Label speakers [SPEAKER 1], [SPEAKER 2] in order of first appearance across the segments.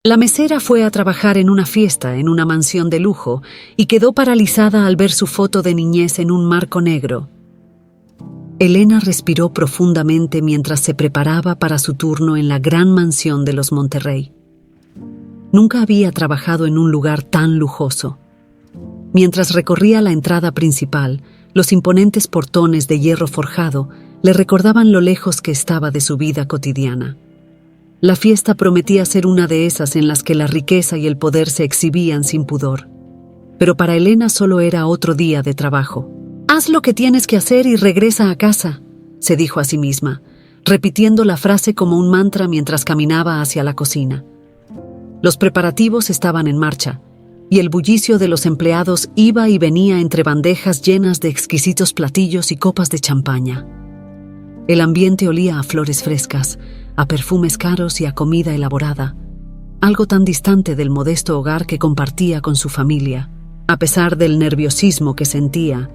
[SPEAKER 1] La mesera fue a trabajar en una fiesta en una mansión de lujo y quedó paralizada al ver su foto de niñez en un marco negro. Elena respiró profundamente mientras se preparaba para su turno en la gran mansión de los Monterrey. Nunca había trabajado en un lugar tan lujoso. Mientras recorría la entrada principal, los imponentes portones de hierro forjado le recordaban lo lejos que estaba de su vida cotidiana. La fiesta prometía ser una de esas en las que la riqueza y el poder se exhibían sin pudor. Pero para Elena solo era otro día de trabajo. «Haz lo que tienes que hacer y regresa a casa», se dijo a sí misma, repitiendo la frase como un mantra mientras caminaba hacia la cocina. Los preparativos estaban en marcha, y el bullicio de los empleados iba y venía entre bandejas llenas de exquisitos platillos y copas de champaña. El ambiente olía a flores frescas, a perfumes caros y a comida elaborada, algo tan distante del modesto hogar que compartía con su familia. A pesar del nerviosismo que sentía,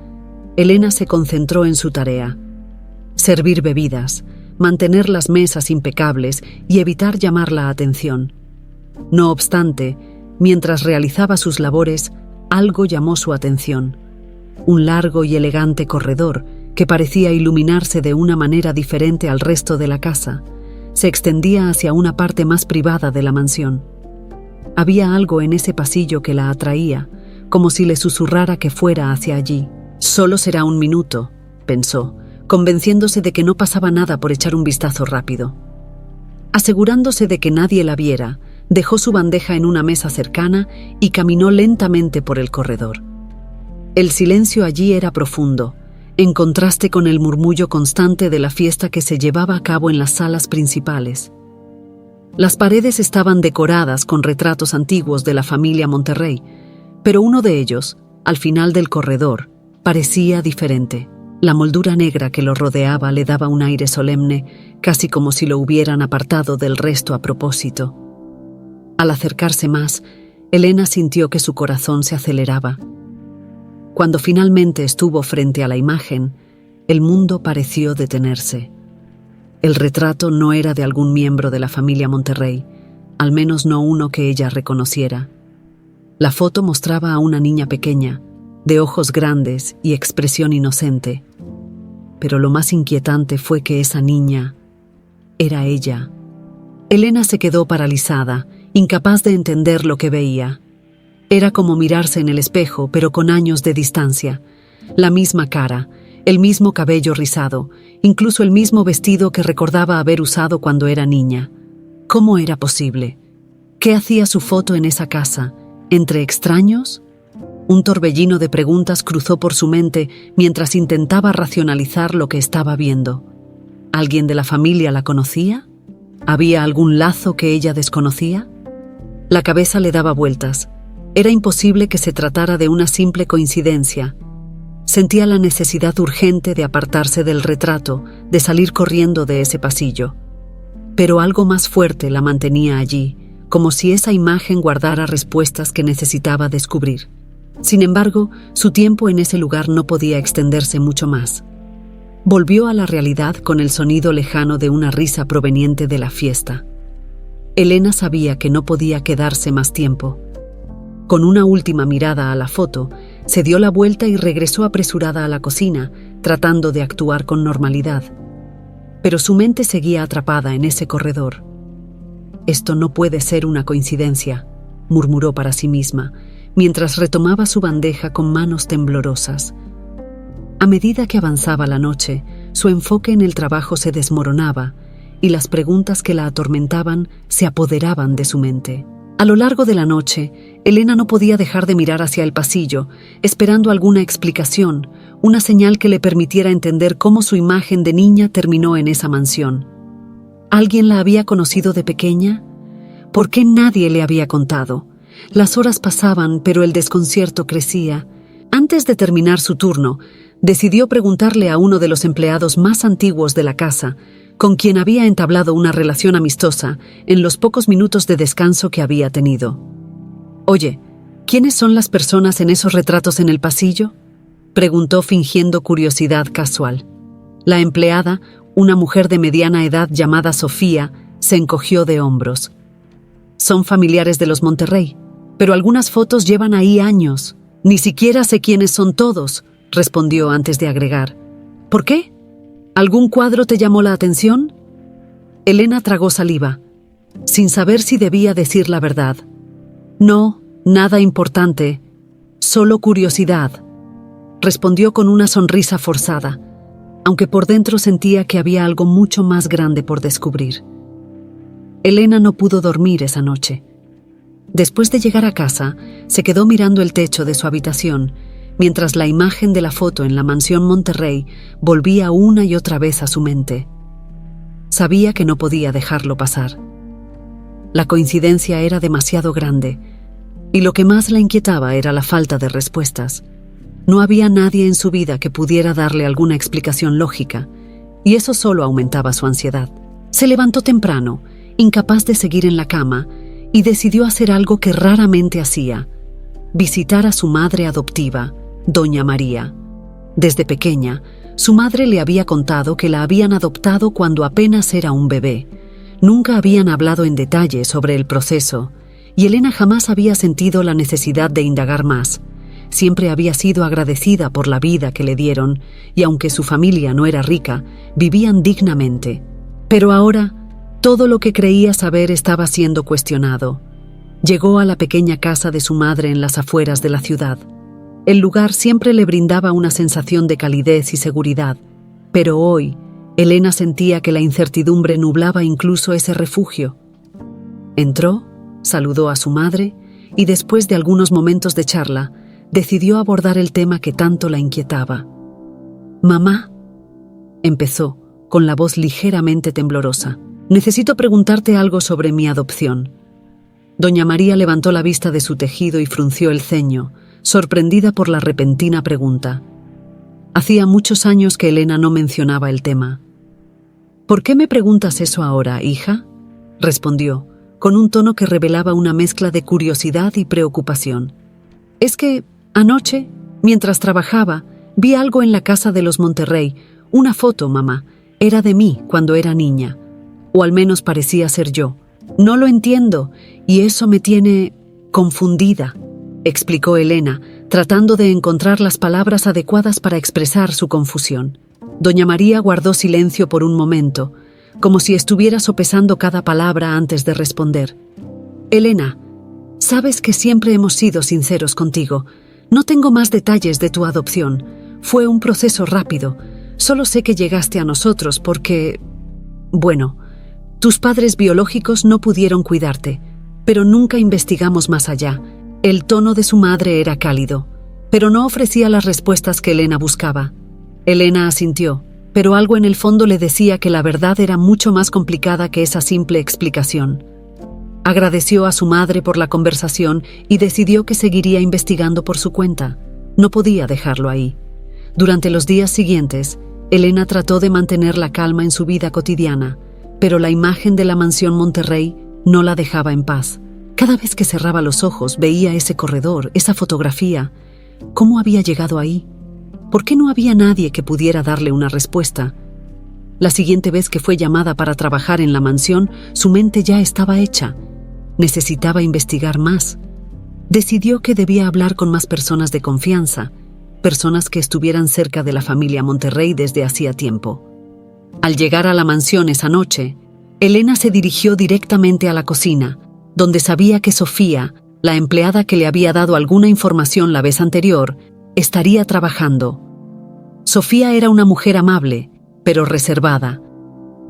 [SPEAKER 1] Elena se concentró en su tarea: servir bebidas, mantener las mesas impecables y evitar llamar la atención. No obstante, mientras realizaba sus labores, algo llamó su atención: un largo y elegante corredor que parecía iluminarse de una manera diferente al resto de la casa. Se extendía hacia una parte más privada de la mansión. Había algo en ese pasillo que la atraía, como si le susurrara que fuera hacia allí. «Solo será un minuto», pensó, convenciéndose de que no pasaba nada por echar un vistazo rápido. Asegurándose de que nadie la viera, dejó su bandeja en una mesa cercana y caminó lentamente por el corredor. El silencio allí era profundo, en contraste con el murmullo constante de la fiesta que se llevaba a cabo en las salas principales. Las paredes estaban decoradas con retratos antiguos de la familia Monterrey, pero uno de ellos, al final del corredor, parecía diferente. La moldura negra que lo rodeaba le daba un aire solemne, casi como si lo hubieran apartado del resto a propósito. Al acercarse más, Elena sintió que su corazón se aceleraba. Cuando finalmente estuvo frente a la imagen, el mundo pareció detenerse. El retrato no era de algún miembro de la familia Monterrey, al menos no uno que ella reconociera. La foto mostraba a una niña pequeña, de ojos grandes y expresión inocente. Pero lo más inquietante fue que esa niña era ella. Elena se quedó paralizada, incapaz de entender lo que veía. Era como mirarse en el espejo, pero con años de distancia. La misma cara, el mismo cabello rizado, incluso el mismo vestido que recordaba haber usado cuando era niña. ¿Cómo era posible? ¿Qué hacía su foto en esa casa? ¿Entre extraños? Un torbellino de preguntas cruzó por su mente mientras intentaba racionalizar lo que estaba viendo. ¿Alguien de la familia la conocía? ¿Había algún lazo que ella desconocía? La cabeza le daba vueltas. Era imposible que se tratara de una simple coincidencia. Sentía la necesidad urgente de apartarse del retrato, de salir corriendo de ese pasillo. Pero algo más fuerte la mantenía allí, como si esa imagen guardara respuestas que necesitaba descubrir. Sin embargo, su tiempo en ese lugar no podía extenderse mucho más. Volvió a la realidad con el sonido lejano de una risa proveniente de la fiesta. Elena sabía que no podía quedarse más tiempo. Con una última mirada a la foto, se dio la vuelta y regresó apresurada a la cocina, tratando de actuar con normalidad. Pero su mente seguía atrapada en ese corredor. «Esto no puede ser una coincidencia», murmuró para sí misma, mientras retomaba su bandeja con manos temblorosas. A medida que avanzaba la noche, su enfoque en el trabajo se desmoronaba y las preguntas que la atormentaban se apoderaban de su mente. A lo largo de la noche, Elena no podía dejar de mirar hacia el pasillo, esperando alguna explicación, una señal que le permitiera entender cómo su imagen de niña terminó en esa mansión. ¿Alguien la había conocido de pequeña? ¿Por qué nadie le había contado? Las horas pasaban, pero el desconcierto crecía. Antes de terminar su turno, decidió preguntarle a uno de los empleados más antiguos de la casa, con quien había entablado una relación amistosa en los pocos minutos de descanso que había tenido. «Oye, ¿quiénes son las personas en esos retratos en el pasillo?», preguntó fingiendo curiosidad casual. La empleada, una mujer de mediana edad llamada Sofía, se encogió de hombros. Son familiares de los Monterrey, pero algunas fotos llevan ahí años. Ni siquiera sé quiénes son todos, respondió antes de agregar. ¿Por qué? ¿Algún cuadro te llamó la atención? Elena tragó saliva, sin saber si debía decir la verdad. No, nada importante, solo curiosidad, respondió con una sonrisa forzada, aunque por dentro sentía que había algo mucho más grande por descubrir. Elena no pudo dormir esa noche. Después de llegar a casa, se quedó mirando el techo de su habitación, mientras la imagen de la foto en la mansión Monterrey volvía una y otra vez a su mente. Sabía que no podía dejarlo pasar. La coincidencia era demasiado grande, y lo que más la inquietaba era la falta de respuestas. No había nadie en su vida que pudiera darle alguna explicación lógica, y eso solo aumentaba su ansiedad. Se levantó temprano, incapaz de seguir en la cama, y decidió hacer algo que raramente hacía: visitar a su madre adoptiva, Doña María. Desde pequeña, su madre le había contado que la habían adoptado cuando apenas era un bebé. Nunca habían hablado en detalle sobre el proceso, y Elena jamás había sentido la necesidad de indagar más. Siempre había sido agradecida por la vida que le dieron, y aunque su familia no era rica, vivían dignamente. Pero ahora, todo lo que creía saber estaba siendo cuestionado. Llegó a la pequeña casa de su madre en las afueras de la ciudad. El lugar siempre le brindaba una sensación de calidez y seguridad, pero hoy, Elena sentía que la incertidumbre nublaba incluso ese refugio. Entró, saludó a su madre y después de algunos momentos de charla, decidió abordar el tema que tanto la inquietaba. «Mamá», empezó, con la voz ligeramente temblorosa, «necesito preguntarte algo sobre mi adopción». Doña María levantó la vista de su tejido y frunció el ceño, sorprendida por la repentina pregunta. Hacía muchos años que Elena no mencionaba el tema. «¿Por qué me preguntas eso ahora, hija?», respondió, con un tono que revelaba una mezcla de curiosidad y preocupación. «Es que, anoche, mientras trabajaba, vi algo en la casa de los Monterrey, una foto, mamá. Era de mí cuando era niña, o al menos parecía ser yo. No lo entiendo, y eso me tiene confundida», explicó Elena, tratando de encontrar las palabras adecuadas para expresar su confusión. Doña María guardó silencio por un momento, como si estuviera sopesando cada palabra antes de responder. «Elena, sabes que siempre hemos sido sinceros contigo. No tengo más detalles de tu adopción. Fue un proceso rápido. Solo sé que llegaste a nosotros porque... bueno, tus padres biológicos no pudieron cuidarte, pero nunca investigamos más allá». El tono de su madre era cálido, pero no ofrecía las respuestas que Elena buscaba. Elena asintió, pero algo en el fondo le decía que la verdad era mucho más complicada que esa simple explicación. Agradeció a su madre por la conversación y decidió que seguiría investigando por su cuenta. No podía dejarlo ahí. Durante los días siguientes, Elena trató de mantener la calma en su vida cotidiana, pero la imagen de la mansión Monterrey no la dejaba en paz. Cada vez que cerraba los ojos veía ese corredor, esa fotografía. ¿Cómo había llegado ahí? ¿Por qué no había nadie que pudiera darle una respuesta? La siguiente vez que fue llamada para trabajar en la mansión, su mente ya estaba hecha. Necesitaba investigar más. Decidió que debía hablar con más personas de confianza, personas que estuvieran cerca de la familia Monterrey desde hacía tiempo. Al llegar a la mansión esa noche, Elena se dirigió directamente a la cocina, donde sabía que Sofía, la empleada que le había dado alguna información la vez anterior, estaría trabajando. Sofía era una mujer amable, pero reservada.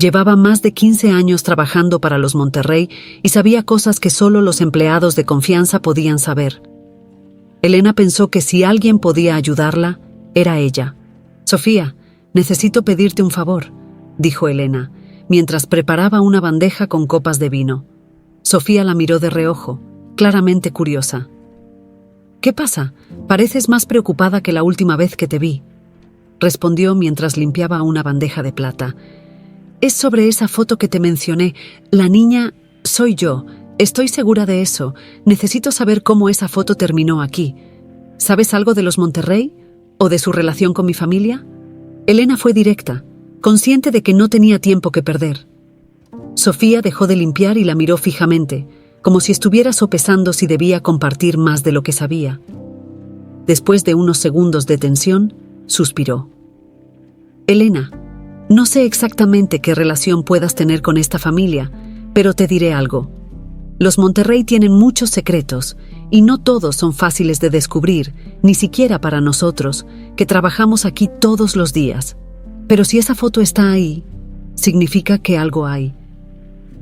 [SPEAKER 1] Llevaba más de 15 años trabajando para los Monterrey y sabía cosas que solo los empleados de confianza podían saber. Elena pensó que si alguien podía ayudarla, era ella. «Sofía, necesito pedirte un favor», dijo Elena, mientras preparaba una bandeja con copas de vino. Sofía la miró de reojo, claramente curiosa. «¿Qué pasa? Pareces más preocupada que la última vez que te vi», respondió mientras limpiaba una bandeja de plata. «Es sobre esa foto que te mencioné. La niña soy yo. Estoy segura de eso. Necesito saber cómo esa foto terminó aquí. ¿Sabes algo de los Monterrey? ¿O de su relación con mi familia?» Elena fue directa, consciente de que no tenía tiempo que perder. Sofía dejó de limpiar y la miró fijamente, como si estuviera sopesando si debía compartir más de lo que sabía. Después de unos segundos de tensión, suspiró. Elena, no sé exactamente qué relación puedas tener con esta familia, pero te diré algo. Los Monterrey tienen muchos secretos, y no todos son fáciles de descubrir, ni siquiera para nosotros, que trabajamos aquí todos los días. Pero si esa foto está ahí, significa que algo hay.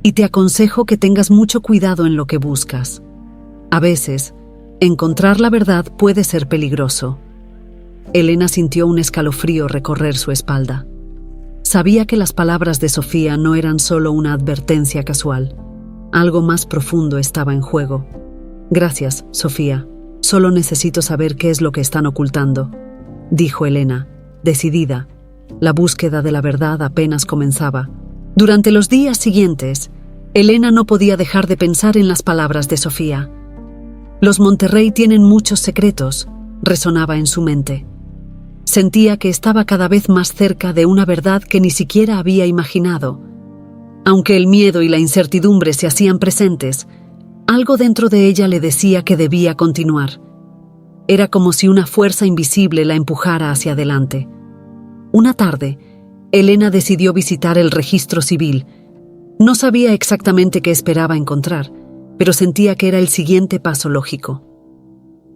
[SPEAKER 1] Y te aconsejo que tengas mucho cuidado en lo que buscas. A veces, encontrar la verdad puede ser peligroso. Elena sintió un escalofrío recorrer su espalda. Sabía que las palabras de Sofía no eran solo una advertencia casual. Algo más profundo estaba en juego. Gracias, Sofía. Solo necesito saber qué es lo que están ocultando, dijo Elena, decidida. La búsqueda de la verdad apenas comenzaba. Durante los días siguientes, Elena no podía dejar de pensar en las palabras de Sofía. Los Monterrey tienen muchos secretos, resonaba en su mente. Sentía que estaba cada vez más cerca de una verdad que ni siquiera había imaginado. Aunque el miedo y la incertidumbre se hacían presentes, algo dentro de ella le decía que debía continuar. Era como si una fuerza invisible la empujara hacia adelante. Una tarde, Elena decidió visitar el registro civil. No sabía exactamente qué esperaba encontrar, pero sentía que era el siguiente paso lógico.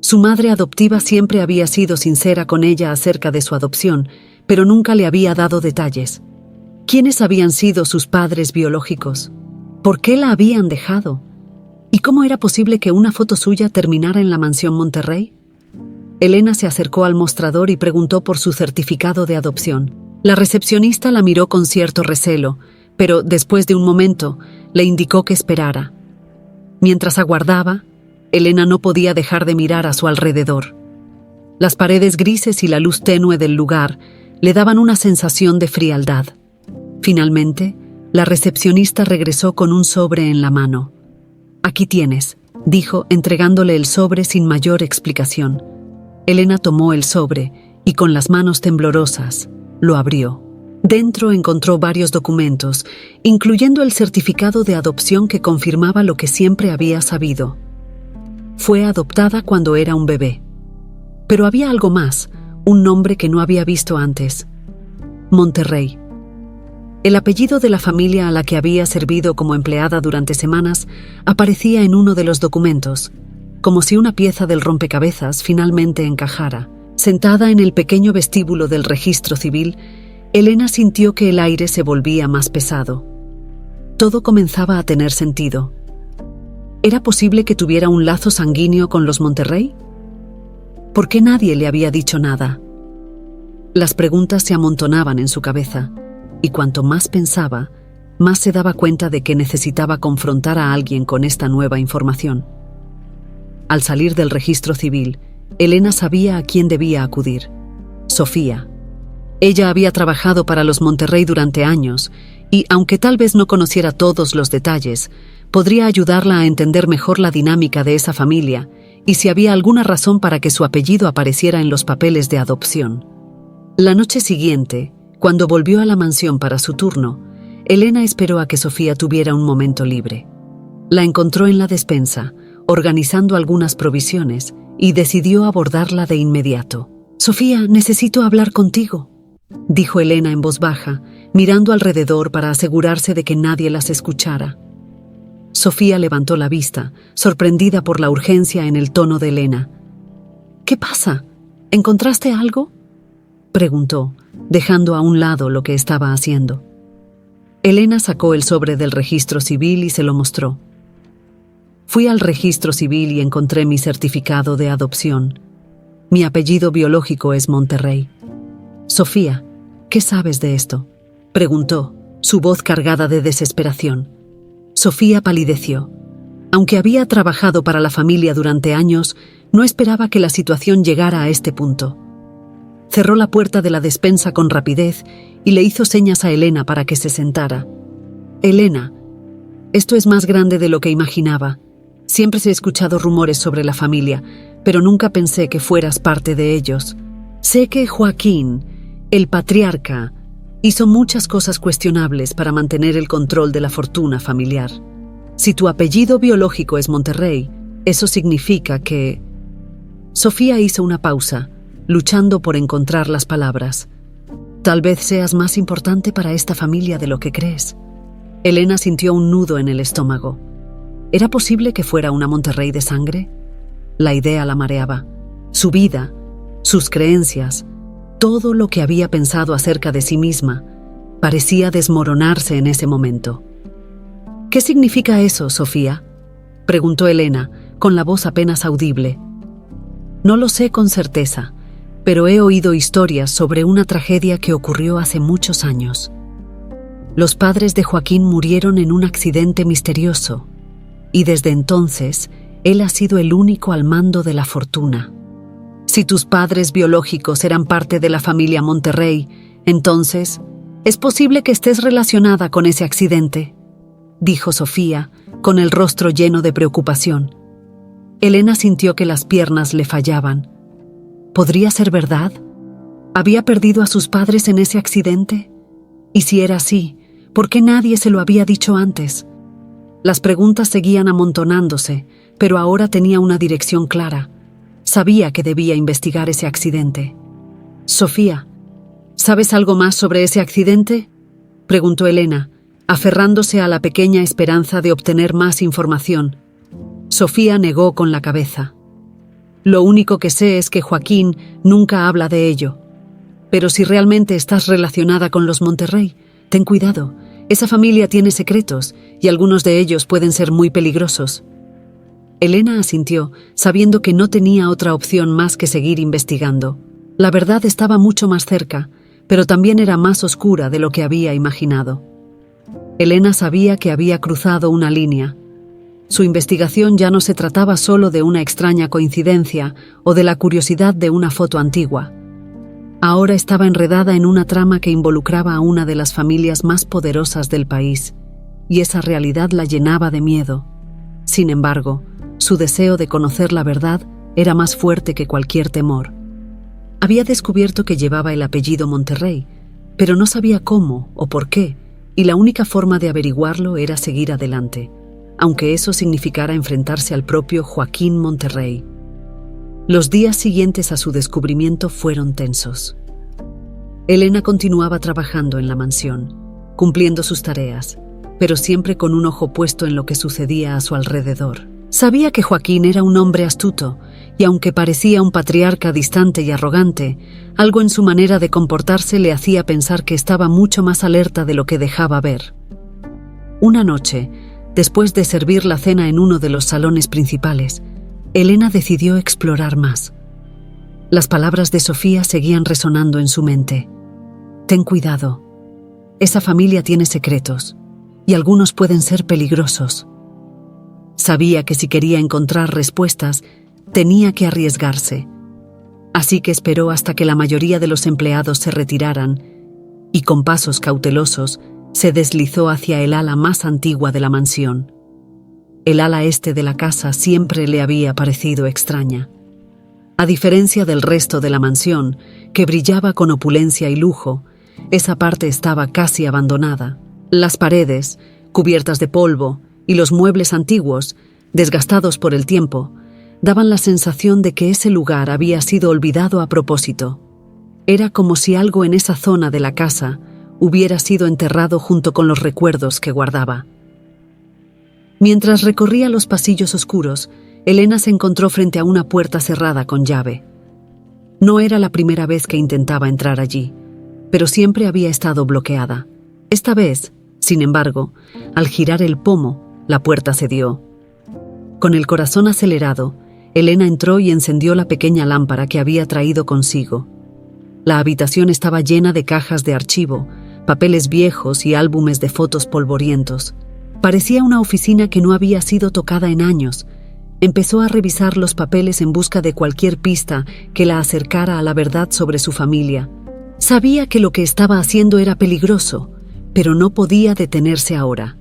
[SPEAKER 1] Su madre adoptiva siempre había sido sincera con ella acerca de su adopción, pero nunca le había dado detalles. ¿Quiénes habían sido sus padres biológicos? ¿Por qué la habían dejado? ¿Y cómo era posible que una foto suya terminara en la mansión Monterrey? Elena se acercó al mostrador y preguntó por su certificado de adopción. La recepcionista la miró con cierto recelo, pero después de un momento le indicó que esperara. Mientras aguardaba, Elena no podía dejar de mirar a su alrededor. Las paredes grises y la luz tenue del lugar le daban una sensación de frialdad. Finalmente, la recepcionista regresó con un sobre en la mano. «Aquí tienes», dijo, entregándole el sobre sin mayor explicación. Elena tomó el sobre y con las manos temblorosas lo abrió. Dentro encontró varios documentos, incluyendo el certificado de adopción que confirmaba lo que siempre había sabido. Fue adoptada cuando era un bebé. Pero había algo más, un nombre que no había visto antes. Monterrey. El apellido de la familia a la que había servido como empleada durante semanas aparecía en uno de los documentos, como si una pieza del rompecabezas finalmente encajara. Sentada en el pequeño vestíbulo del registro civil, Elena sintió que el aire se volvía más pesado. Todo comenzaba a tener sentido. ¿Era posible que tuviera un lazo sanguíneo con los Monterrey? ¿Por qué nadie le había dicho nada? Las preguntas se amontonaban en su cabeza, y cuanto más pensaba, más se daba cuenta de que necesitaba confrontar a alguien con esta nueva información. Al salir del registro civil, Elena sabía a quién debía acudir. Sofía. Ella había trabajado para los Monterrey durante años y, aunque tal vez no conociera todos los detalles, podría ayudarla a entender mejor la dinámica de esa familia y si había alguna razón para que su apellido apareciera en los papeles de adopción. La noche siguiente, cuando volvió a la mansión para su turno, Elena esperó a que Sofía tuviera un momento libre. La encontró en la despensa, organizando algunas provisiones, y decidió abordarla de inmediato. «Sofía, necesito hablar contigo», dijo Elena en voz baja, mirando alrededor para asegurarse de que nadie las escuchara. Sofía levantó la vista, sorprendida por la urgencia en el tono de Elena. «¿Qué pasa? ¿Encontraste algo?», preguntó, dejando a un lado lo que estaba haciendo. Elena sacó el sobre del registro civil y se lo mostró. «Fui al registro civil y encontré mi certificado de adopción. Mi apellido biológico es Monterrey». «Sofía, ¿qué sabes de esto?», preguntó, su voz cargada de desesperación. Sofía palideció. Aunque había trabajado para la familia durante años, no esperaba que la situación llegara a este punto. Cerró la puerta de la despensa con rapidez y le hizo señas a Elena para que se sentara. «Elena, esto es más grande de lo que imaginaba. Siempre he escuchado rumores sobre la familia, pero nunca pensé que fueras parte de ellos. Sé que Joaquín, el patriarca, hizo muchas cosas cuestionables para mantener el control de la fortuna familiar. Si tu apellido biológico es Monterrey, eso significa que... Sofía hizo una pausa, luchando por encontrar las palabras. Tal vez seas más importante para esta familia de lo que crees. Elena sintió un nudo en el estómago. ¿Era posible que fuera una Monterrey de sangre? La idea la mareaba. Su vida, sus creencias, todo lo que había pensado acerca de sí misma, parecía desmoronarse en ese momento. ¿Qué significa eso, Sofía?, preguntó Elena, con la voz apenas audible. No lo sé con certeza, pero he oído historias sobre una tragedia que ocurrió hace muchos años. Los padres de Joaquín murieron en un accidente misterioso, y desde entonces él ha sido el único al mando de la fortuna. Si tus padres biológicos eran parte de la familia Monterrey, entonces es posible que estés relacionada con ese accidente, dijo Sofía, con el rostro lleno de preocupación. Elena sintió que las piernas le fallaban. ¿Podría ser verdad? ¿Había perdido a sus padres en ese accidente? Y si era así, ¿por qué nadie se lo había dicho antes? Las preguntas seguían amontonándose, pero ahora tenía una dirección clara. Sabía que debía investigar ese accidente. Sofía, ¿sabes algo más sobre ese accidente?, preguntó Elena, aferrándose a la pequeña esperanza de obtener más información. Sofía negó con la cabeza. Lo único que sé es que Joaquín nunca habla de ello. Pero si realmente estás relacionada con los Monterrey, ten cuidado. Esa familia tiene secretos y algunos de ellos pueden ser muy peligrosos. Elena asintió, sabiendo que no tenía otra opción más que seguir investigando. La verdad estaba mucho más cerca, pero también era más oscura de lo que había imaginado. Elena sabía que había cruzado una línea. Su investigación ya no se trataba solo de una extraña coincidencia o de la curiosidad de una foto antigua. Ahora estaba enredada en una trama que involucraba a una de las familias más poderosas del país, y esa realidad la llenaba de miedo. Sin embargo, su deseo de conocer la verdad era más fuerte que cualquier temor. Había descubierto que llevaba el apellido Monterrey, pero no sabía cómo o por qué, y la única forma de averiguarlo era seguir adelante, aunque eso significara enfrentarse al propio Joaquín Monterrey. Los días siguientes a su descubrimiento fueron tensos. Elena continuaba trabajando en la mansión, cumpliendo sus tareas, pero siempre con un ojo puesto en lo que sucedía a su alrededor. Sabía que Joaquín era un hombre astuto, y aunque parecía un patriarca distante y arrogante, algo en su manera de comportarse le hacía pensar que estaba mucho más alerta de lo que dejaba ver. Una noche, después de servir la cena en uno de los salones principales, Elena decidió explorar más. Las palabras de Sofía seguían resonando en su mente. Ten cuidado. Esa familia tiene secretos, y algunos pueden ser peligrosos. Sabía que si quería encontrar respuestas, tenía que arriesgarse. Así que esperó hasta que la mayoría de los empleados se retiraran, y con pasos cautelosos se deslizó hacia el ala más antigua de la mansión. El ala este de la casa siempre le había parecido extraña. A diferencia del resto de la mansión, que brillaba con opulencia y lujo, esa parte estaba casi abandonada. Las paredes, cubiertas de polvo, y los muebles antiguos, desgastados por el tiempo, daban la sensación de que ese lugar había sido olvidado a propósito. Era como si algo en esa zona de la casa hubiera sido enterrado junto con los recuerdos que guardaba. Mientras recorría los pasillos oscuros, Elena se encontró frente a una puerta cerrada con llave. No era la primera vez que intentaba entrar allí, pero siempre había estado bloqueada. Esta vez, sin embargo, al girar el pomo, la puerta cedió. Con el corazón acelerado, Elena entró y encendió la pequeña lámpara que había traído consigo. La habitación estaba llena de cajas de archivo, papeles viejos y álbumes de fotos polvorientos. Parecía una oficina que no había sido tocada en años. Empezó a revisar los papeles en busca de cualquier pista que la acercara a la verdad sobre su familia. Sabía que lo que estaba haciendo era peligroso, pero no podía detenerse ahora.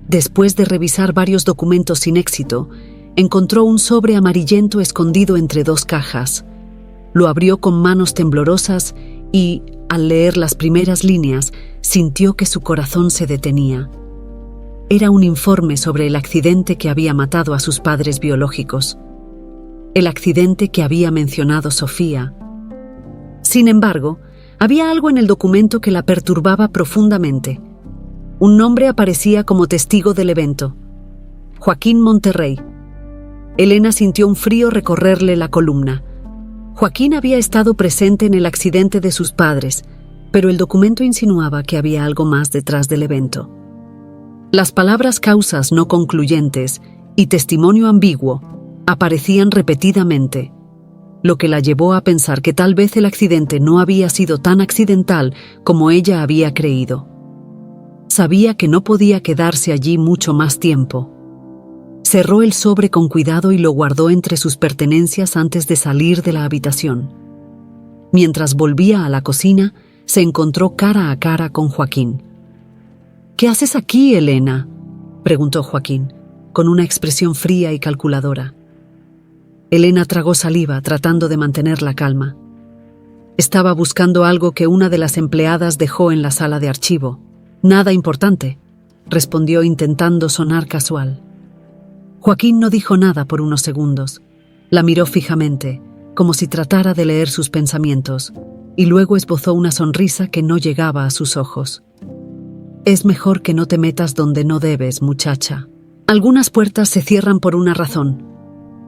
[SPEAKER 1] Después de revisar varios documentos sin éxito, encontró un sobre amarillento escondido entre dos cajas. Lo abrió con manos temblorosas y, al leer las primeras líneas, sintió que su corazón se detenía. era un informe sobre el accidente que había matado a sus padres biológicos. El accidente que había mencionado Sofía. Sin embargo, había algo en el documento que la perturbaba profundamente. Un nombre aparecía como testigo del evento: Joaquín Monterrey. Elena sintió un frío recorrerle la columna. Joaquín había estado presente en el accidente de sus padres, pero el documento insinuaba que había algo más detrás del evento. Las palabras causas no concluyentes y testimonio ambiguo aparecían repetidamente, lo que la llevó a pensar que tal vez el accidente no había sido tan accidental como ella había creído. Sabía que no podía quedarse allí mucho más tiempo. Cerró el sobre con cuidado y lo guardó entre sus pertenencias antes de salir de la habitación. Mientras volvía a la cocina, se encontró cara a cara con Joaquín. «¿Qué haces aquí, Elena?», preguntó Joaquín, con una expresión fría y calculadora. Elena tragó saliva, tratando de mantener la calma. Estaba buscando algo que una de las empleadas dejó en la sala de archivo. «Nada importante», respondió intentando sonar casual. Joaquín no dijo nada por unos segundos. La miró fijamente, como si tratara de leer sus pensamientos, y luego esbozó una sonrisa que no llegaba a sus ojos. «Es mejor que no te metas donde no debes, muchacha. Algunas puertas se cierran por una razón»,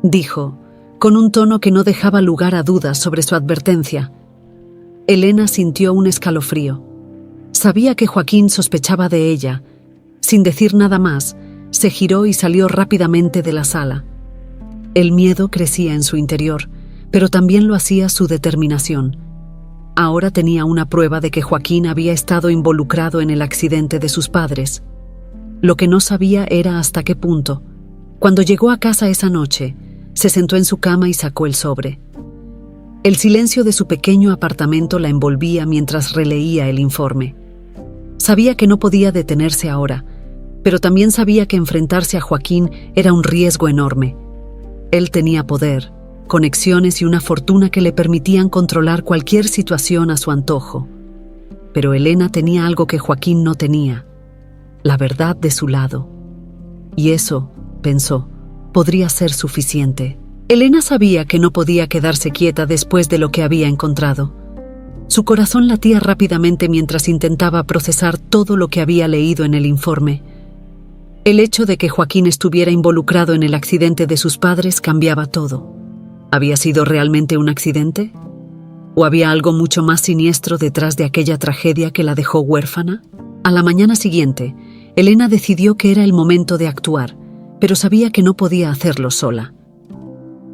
[SPEAKER 1] dijo, con un tono que no dejaba lugar a dudas sobre su advertencia. Elena sintió un escalofrío. Sabía que Joaquín sospechaba de ella. Sin decir nada más, se giró y salió rápidamente de la sala. El miedo crecía en su interior, pero también lo hacía su determinación. Ahora tenía una prueba de que Joaquín había estado involucrado en el accidente de sus padres. Lo que no sabía era hasta qué punto. Cuando llegó a casa esa noche, se sentó en su cama y sacó el sobre. El silencio de su pequeño apartamento la envolvía mientras releía el informe. Sabía que no podía detenerse ahora, pero también sabía que enfrentarse a Joaquín era un riesgo enorme. Él tenía poder, conexiones y una fortuna que le permitían controlar cualquier situación a su antojo. Pero Elena tenía algo que Joaquín no tenía: la verdad de su lado. Y eso, pensó, podría ser suficiente. Elena sabía que no podía quedarse quieta después de lo que había encontrado. Su corazón latía rápidamente mientras intentaba procesar todo lo que había leído en el informe. El hecho de que Joaquín estuviera involucrado en el accidente de sus padres cambiaba todo. ¿Había sido realmente un accidente? ¿O había algo mucho más siniestro detrás de aquella tragedia que la dejó huérfana? A la mañana siguiente, Elena decidió que era el momento de actuar, pero sabía que no podía hacerlo sola.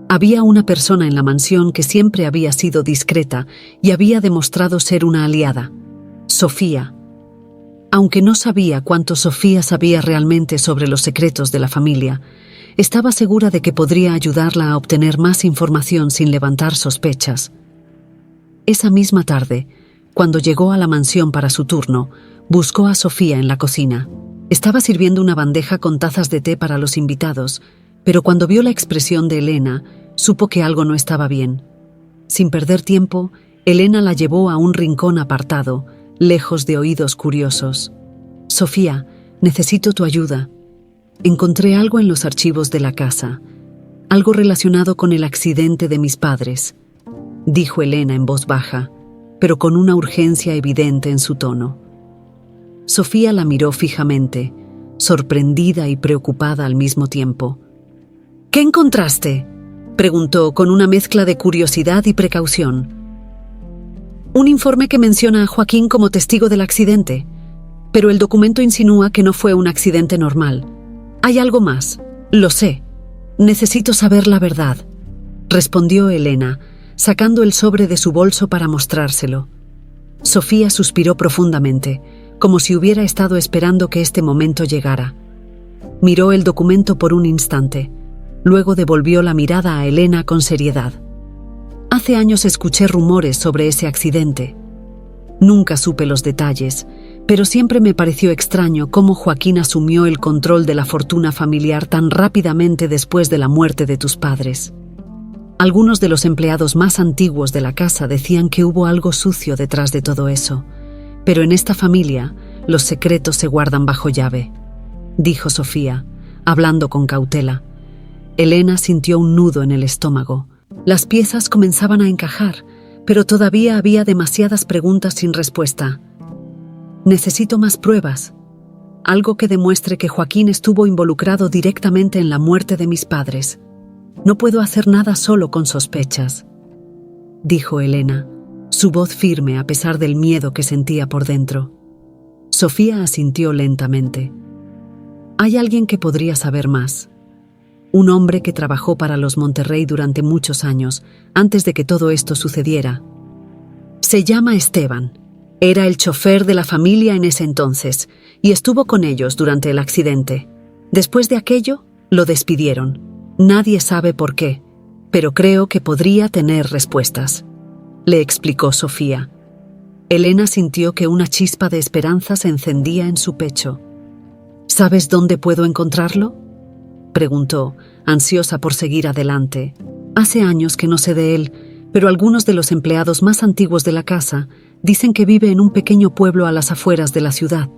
[SPEAKER 1] Había una persona en la mansión que siempre había sido discreta y había demostrado ser una aliada: Sofía. Aunque no sabía cuánto Sofía sabía realmente sobre los secretos de la familia, estaba segura de que podría ayudarla a obtener más información sin levantar sospechas. Esa misma tarde, cuando llegó a la mansión para su turno, buscó a Sofía en la cocina. Estaba sirviendo una bandeja con tazas de té para los invitados, pero cuando vio la expresión de Elena, supo que algo no estaba bien. Sin perder tiempo, Elena la llevó a un rincón apartado, lejos de oídos curiosos. «Sofía, necesito tu ayuda. Encontré algo en los archivos de la casa, algo relacionado con el accidente de mis padres», dijo Elena en voz baja, pero con una urgencia evidente en su tono. Sofía la miró fijamente, sorprendida y preocupada al mismo tiempo. «¿Qué encontraste?», preguntó con una mezcla de curiosidad y precaución. «Un informe que menciona a Joaquín como testigo del accidente, pero el documento insinúa que no fue un accidente normal. Hay algo más, lo sé. Necesito saber la verdad», respondió Elena, sacando el sobre de su bolso para mostrárselo. Sofía suspiró profundamente, como si hubiera estado esperando que este momento llegara. Miró el documento por un instante, luego devolvió la mirada a Elena con seriedad. «Hace años escuché rumores sobre ese accidente. Nunca supe los detalles, pero siempre me pareció extraño cómo Joaquín asumió el control de la fortuna familiar tan rápidamente después de la muerte de tus padres. Algunos de los empleados más antiguos de la casa decían que hubo algo sucio detrás de todo eso, pero en esta familia los secretos se guardan bajo llave. dijo Sofía, hablando con cautela. Elena sintió un nudo en el estómago. Las piezas comenzaban a encajar, pero todavía había demasiadas preguntas sin respuesta. Necesito más pruebas. Algo que demuestre que Joaquín estuvo involucrado directamente en la muerte de mis padres. No puedo hacer nada solo con sospechas, dijo Elena, su voz firme a pesar del miedo que sentía por dentro. Sofía asintió lentamente. Hay alguien que podría saber más. Un hombre que trabajó para los Monterrey durante muchos años, antes de que todo esto sucediera. Se llama Esteban. Era el chofer de la familia en ese entonces, y estuvo con ellos durante el accidente. Después de aquello, lo despidieron. Nadie sabe por qué, pero creo que podría tener respuestas, le explicó Sofía. Elena sintió que una chispa de esperanza se encendía en su pecho. ¿Sabes dónde puedo encontrarlo?, preguntó, ansiosa por seguir adelante. Hace años que no sé de él, pero algunos de los empleados más antiguos de la casa dicen que vive en un pequeño pueblo a las afueras de la ciudad.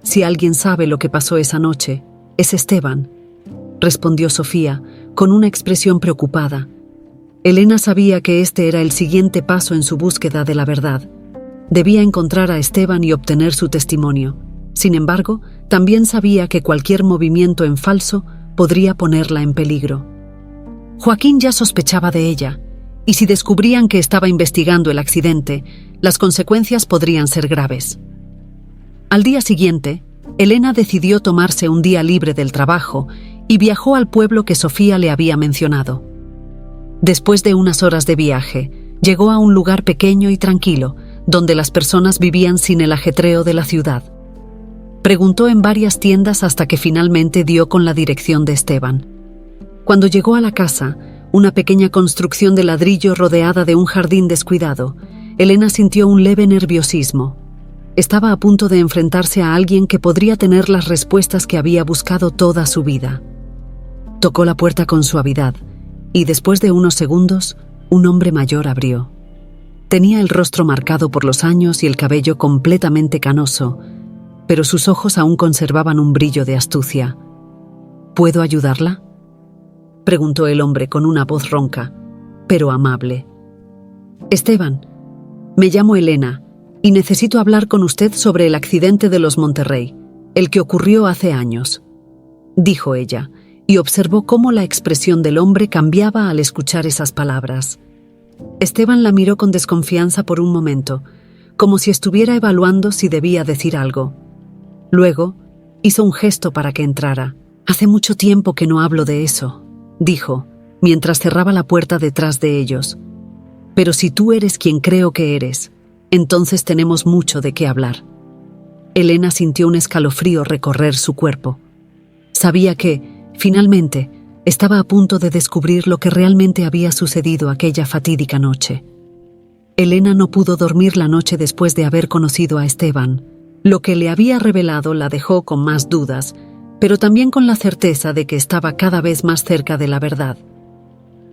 [SPEAKER 1] Si alguien sabe lo que pasó esa noche, es Esteban, respondió Sofía, con una expresión preocupada. Elena sabía que este era el siguiente paso en su búsqueda de la verdad. Debía encontrar a Esteban y obtener su testimonio. Sin embargo, también sabía que cualquier movimiento en falso podría ponerla en peligro. Joaquín ya sospechaba de ella, y si descubrían que estaba investigando el accidente, las consecuencias podrían ser graves. Al día siguiente, Elena decidió tomarse un día libre del trabajo y viajó al pueblo que Sofía le había mencionado. Después de unas horas de viaje, llegó a un lugar pequeño y tranquilo, donde las personas vivían sin el ajetreo de la ciudad. Preguntó en varias tiendas hasta que finalmente dio con la dirección de Esteban. Cuando llegó a la casa, una pequeña construcción de ladrillo rodeada de un jardín descuidado, Elena sintió un leve nerviosismo. Estaba a punto de enfrentarse a alguien que podría tener las respuestas que había buscado toda su vida. Tocó la puerta con suavidad, y después de unos segundos, un hombre mayor abrió. Tenía el rostro marcado por los años y el cabello completamente canoso, pero sus ojos aún conservaban un brillo de astucia. ¿Puedo ayudarla?, preguntó el hombre con una voz ronca, pero amable. Esteban, me llamo Elena y necesito hablar con usted sobre el accidente de los Monterrey, el que ocurrió hace años, dijo ella, y observó cómo la expresión del hombre cambiaba al escuchar esas palabras. Esteban la miró con desconfianza por un momento, como si estuviera evaluando si debía decir algo. Luego, hizo un gesto para que entrara. Hace mucho tiempo que no hablo de eso, dijo, mientras cerraba la puerta detrás de ellos. Pero si tú eres quien creo que eres, entonces tenemos mucho de qué hablar. Elena sintió un escalofrío recorrer su cuerpo. Sabía que, finalmente, estaba a punto de descubrir lo que realmente había sucedido aquella fatídica noche. Elena no pudo dormir la noche después de haber conocido a Esteban. Lo que le había revelado la dejó con más dudas, pero también con la certeza de que estaba cada vez más cerca de la verdad.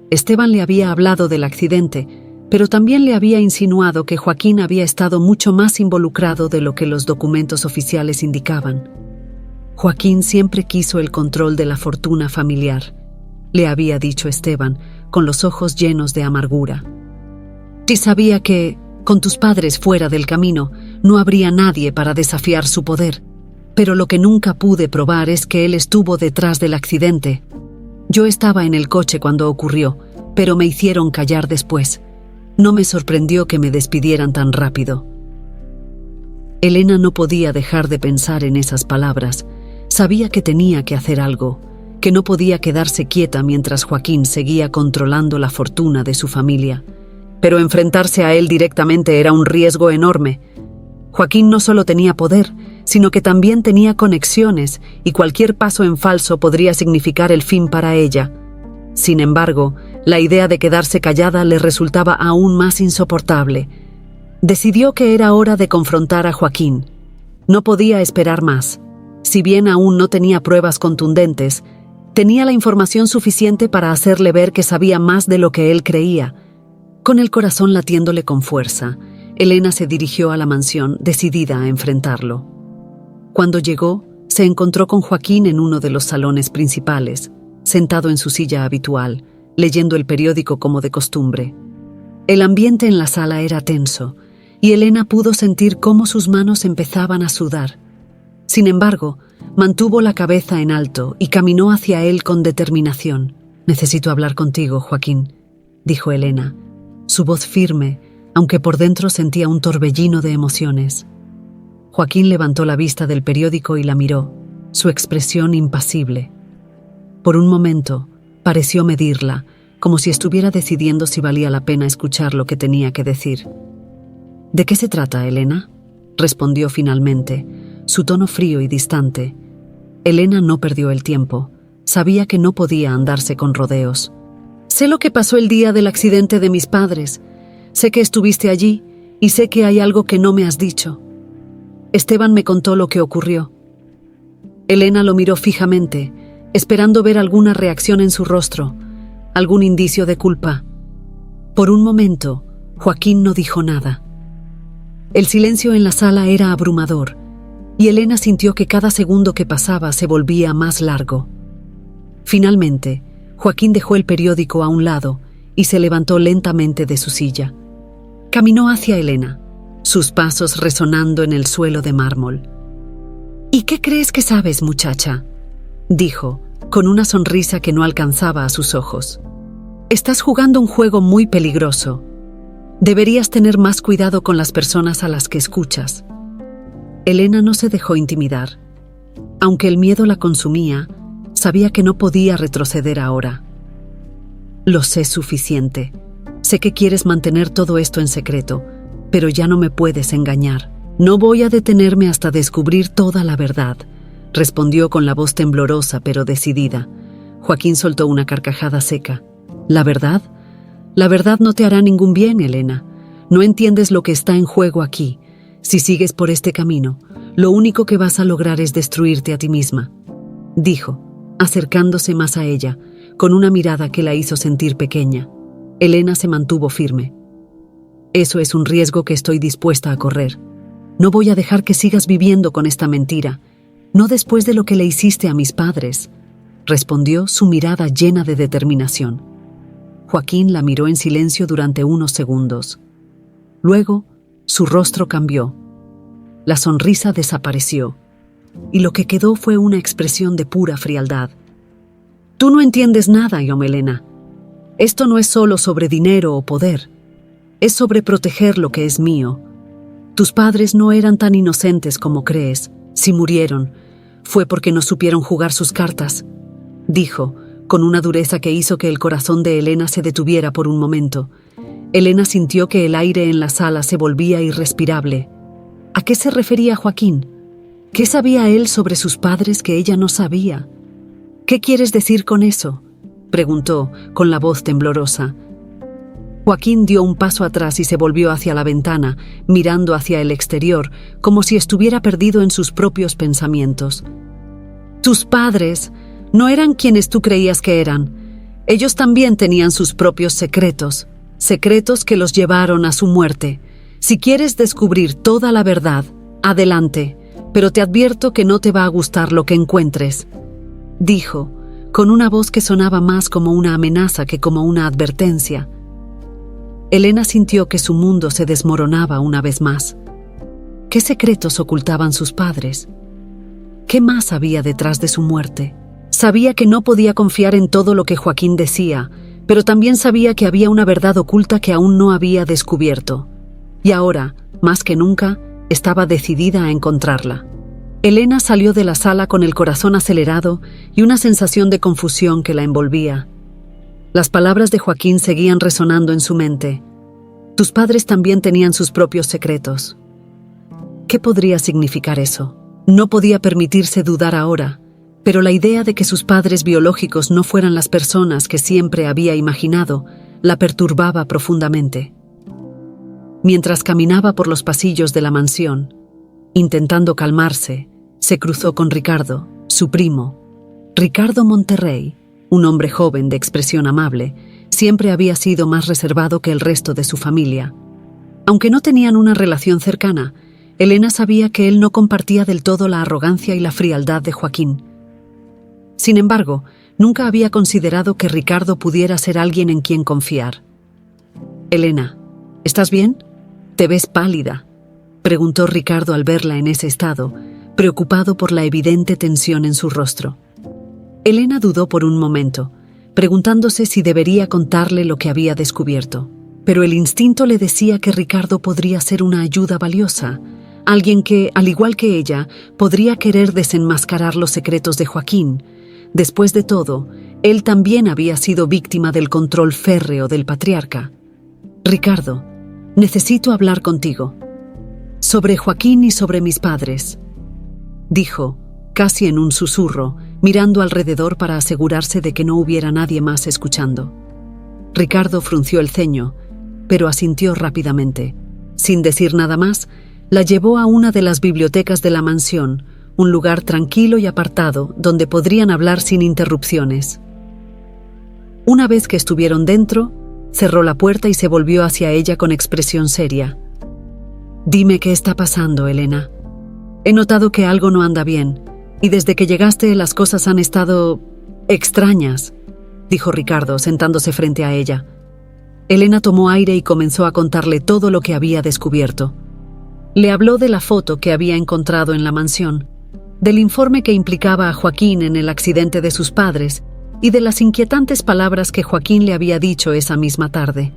[SPEAKER 1] Esteban le había hablado del accidente, pero también le había insinuado que Joaquín había estado mucho más involucrado de lo que los documentos oficiales indicaban. Joaquín siempre quiso el control de la fortuna familiar, le había dicho Esteban, con los ojos llenos de amargura. Sí sabía que, con tus padres fuera del camino, no habría nadie para desafiar su poder, pero lo que nunca pude probar es que él estuvo detrás del accidente. Yo estaba en el coche cuando ocurrió, pero me hicieron callar después. No me sorprendió que me despidieran tan rápido. Elena no podía dejar de pensar en esas palabras. Sabía que tenía que hacer algo, que no podía quedarse quieta mientras Joaquín seguía controlando la fortuna de su familia. Pero enfrentarse a él directamente era un riesgo enorme. Joaquín no solo tenía poder, sino que también tenía conexiones, y cualquier paso en falso podría significar el fin para ella. Sin embargo, la idea de quedarse callada le resultaba aún más insoportable. Decidió que era hora de confrontar a Joaquín. No podía esperar más. Si bien aún no tenía pruebas contundentes, tenía la información suficiente para hacerle ver que sabía más de lo que él creía. Con el corazón latiéndole con fuerza, Elena se dirigió a la mansión, decidida a enfrentarlo. Cuando llegó, se encontró con Joaquín en uno de los salones principales, sentado en su silla habitual, leyendo el periódico como de costumbre. El ambiente en la sala era tenso, y Elena pudo sentir cómo sus manos empezaban a sudar. Sin embargo, mantuvo la cabeza en alto y caminó hacia él con determinación. «Necesito hablar contigo, Joaquín», dijo Elena, su voz firme, aunque por dentro sentía un torbellino de emociones. Joaquín levantó la vista del periódico y la miró, su expresión impasible. Por un momento, pareció medirla, como si estuviera decidiendo si valía la pena escuchar lo que tenía que decir. «¿De qué se trata, Elena?», respondió finalmente, su tono frío y distante. Elena no perdió el tiempo. Sabía que no podía andarse con rodeos. «Sé lo que pasó el día del accidente de mis padres. Sé que estuviste allí y sé que hay algo que no me has dicho. Esteban me contó lo que ocurrió». Elena lo miró fijamente, esperando ver alguna reacción en su rostro, algún indicio de culpa. Por un momento, Joaquín no dijo nada. El silencio en la sala era abrumador, y Elena sintió que cada segundo que pasaba se volvía más largo. Finalmente, Joaquín dejó el periódico a un lado y se levantó lentamente de su silla. Caminó hacia Elena, sus pasos resonando en el suelo de mármol. «¿Y qué crees que sabes, muchacha?», dijo, con una sonrisa que no alcanzaba a sus ojos. «Estás jugando un juego muy peligroso. Deberías tener más cuidado con las personas a las que escuchas». Elena no se dejó intimidar. Aunque el miedo la consumía, sabía que no podía retroceder ahora. «Lo sé suficiente. Sé que quieres mantener todo esto en secreto, pero ya no me puedes engañar. No voy a detenerme hasta descubrir toda la verdad», respondió con la voz temblorosa pero decidida. Joaquín soltó una carcajada seca. «¿La verdad? La verdad no te hará ningún bien, Elena. No entiendes lo que está en juego aquí. Si sigues por este camino, lo único que vas a lograr es destruirte a ti misma», dijo, acercándose más a ella, con una mirada que la hizo sentir pequeña. Elena se mantuvo firme. «Eso es un riesgo que estoy dispuesta a correr. No voy a dejar que sigas viviendo con esta mentira, no después de lo que le hiciste a mis padres», respondió, su mirada llena de determinación. Joaquín la miró en silencio durante unos segundos. Luego, su rostro cambió. La sonrisa desapareció, y lo que quedó fue una expresión de pura frialdad. «Tú no entiendes nada, Elena. Esto no es solo sobre dinero o poder. Es sobre proteger lo que es mío. Tus padres no eran tan inocentes como crees. Si murieron, fue porque no supieron jugar sus cartas», dijo, con una dureza que hizo que el corazón de Elena se detuviera por un momento. Elena sintió que el aire en la sala se volvía irrespirable. ¿A qué se refería Joaquín? ¿Qué sabía él sobre sus padres que ella no sabía? «¿Qué quieres decir con eso?», preguntó, con la voz temblorosa. Joaquín dio un paso atrás y se volvió hacia la ventana, mirando hacia el exterior, como si estuviera perdido en sus propios pensamientos. «Tus padres no eran quienes tú creías que eran. Ellos también tenían sus propios secretos, secretos que los llevaron a su muerte. Si quieres descubrir toda la verdad, adelante, pero te advierto que no te va a gustar lo que encuentres», dijo, con una voz que sonaba más como una amenaza que como una advertencia. Elena sintió que su mundo se desmoronaba una vez más. ¿Qué secretos ocultaban sus padres? ¿Qué más había detrás de su muerte? Sabía que no podía confiar en todo lo que Joaquín decía, pero también sabía que había una verdad oculta que aún no había descubierto. Y ahora, más que nunca, estaba decidida a encontrarla. Elena salió de la sala con el corazón acelerado y una sensación de confusión que la envolvía. Las palabras de Joaquín seguían resonando en su mente. Tus padres también tenían sus propios secretos. ¿Qué podría significar eso? No podía permitirse dudar ahora, pero la idea de que sus padres biológicos no fueran las personas que siempre había imaginado la perturbaba profundamente. Mientras caminaba por los pasillos de la mansión, intentando calmarse, se cruzó con Ricardo, su primo. Ricardo Monterrey, un hombre joven de expresión amable, siempre había sido más reservado que el resto de su familia. Aunque no tenían una relación cercana, Elena sabía que él no compartía del todo la arrogancia y la frialdad de Joaquín. Sin embargo, nunca había considerado que Ricardo pudiera ser alguien en quien confiar. «Elena, ¿estás bien? Te ves pálida», preguntó Ricardo al verla en ese estado, preocupado por la evidente tensión en su rostro. Elena dudó por un momento, preguntándose si debería contarle lo que había descubierto. Pero el instinto le decía que Ricardo podría ser una ayuda valiosa, alguien que, al igual que ella, podría querer desenmascarar los secretos de Joaquín. Después de todo, él también había sido víctima del control férreo del patriarca. «Ricardo, necesito hablar contigo. Sobre Joaquín y sobre mis padres», dijo, casi en un susurro, mirando alrededor para asegurarse de que no hubiera nadie más escuchando. Ricardo frunció el ceño, pero asintió rápidamente. Sin decir nada más, la llevó a una de las bibliotecas de la mansión, un lugar tranquilo y apartado donde podrían hablar sin interrupciones. Una vez que estuvieron dentro, cerró la puerta y se volvió hacia ella con expresión seria. «Dime qué está pasando, Elena. He notado que algo no anda bien, y desde que llegaste las cosas han estado extrañas», dijo Ricardo, sentándose frente a ella. Elena tomó aire y comenzó a contarle todo lo que había descubierto. Le habló de la foto que había encontrado en la mansión, del informe que implicaba a Joaquín en el accidente de sus padres y de las inquietantes palabras que Joaquín le había dicho esa misma tarde.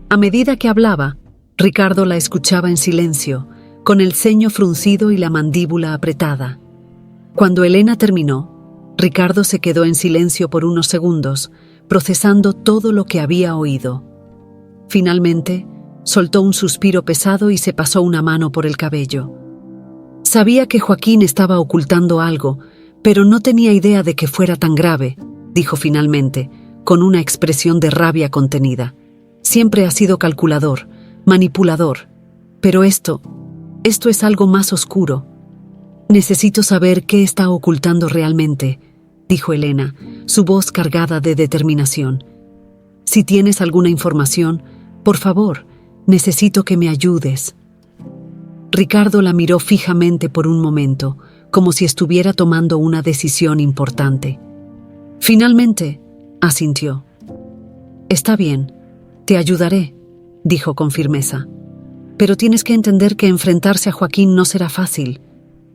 [SPEAKER 1] A medida que hablaba, Ricardo la escuchaba en silencio, con el ceño fruncido y la mandíbula apretada. Cuando Elena terminó, Ricardo se quedó en silencio por unos segundos, procesando todo lo que había oído. Finalmente, soltó un suspiro pesado y se pasó una mano por el cabello. Sabía que Joaquín estaba ocultando algo, pero no tenía idea de que fuera tan grave, dijo finalmente, con una expresión de rabia contenida. Siempre ha sido calculador, manipulador, pero esto es algo más oscuro. Necesito saber qué está ocultando realmente, dijo Elena, su voz cargada de determinación. Si tienes alguna información, por favor, necesito que me ayudes. Ricardo la miró fijamente por un momento, como si estuviera tomando una decisión importante. Finalmente, asintió. «Está bien, te ayudaré», dijo con firmeza. «Pero tienes que entender que enfrentarse a Joaquín no será fácil.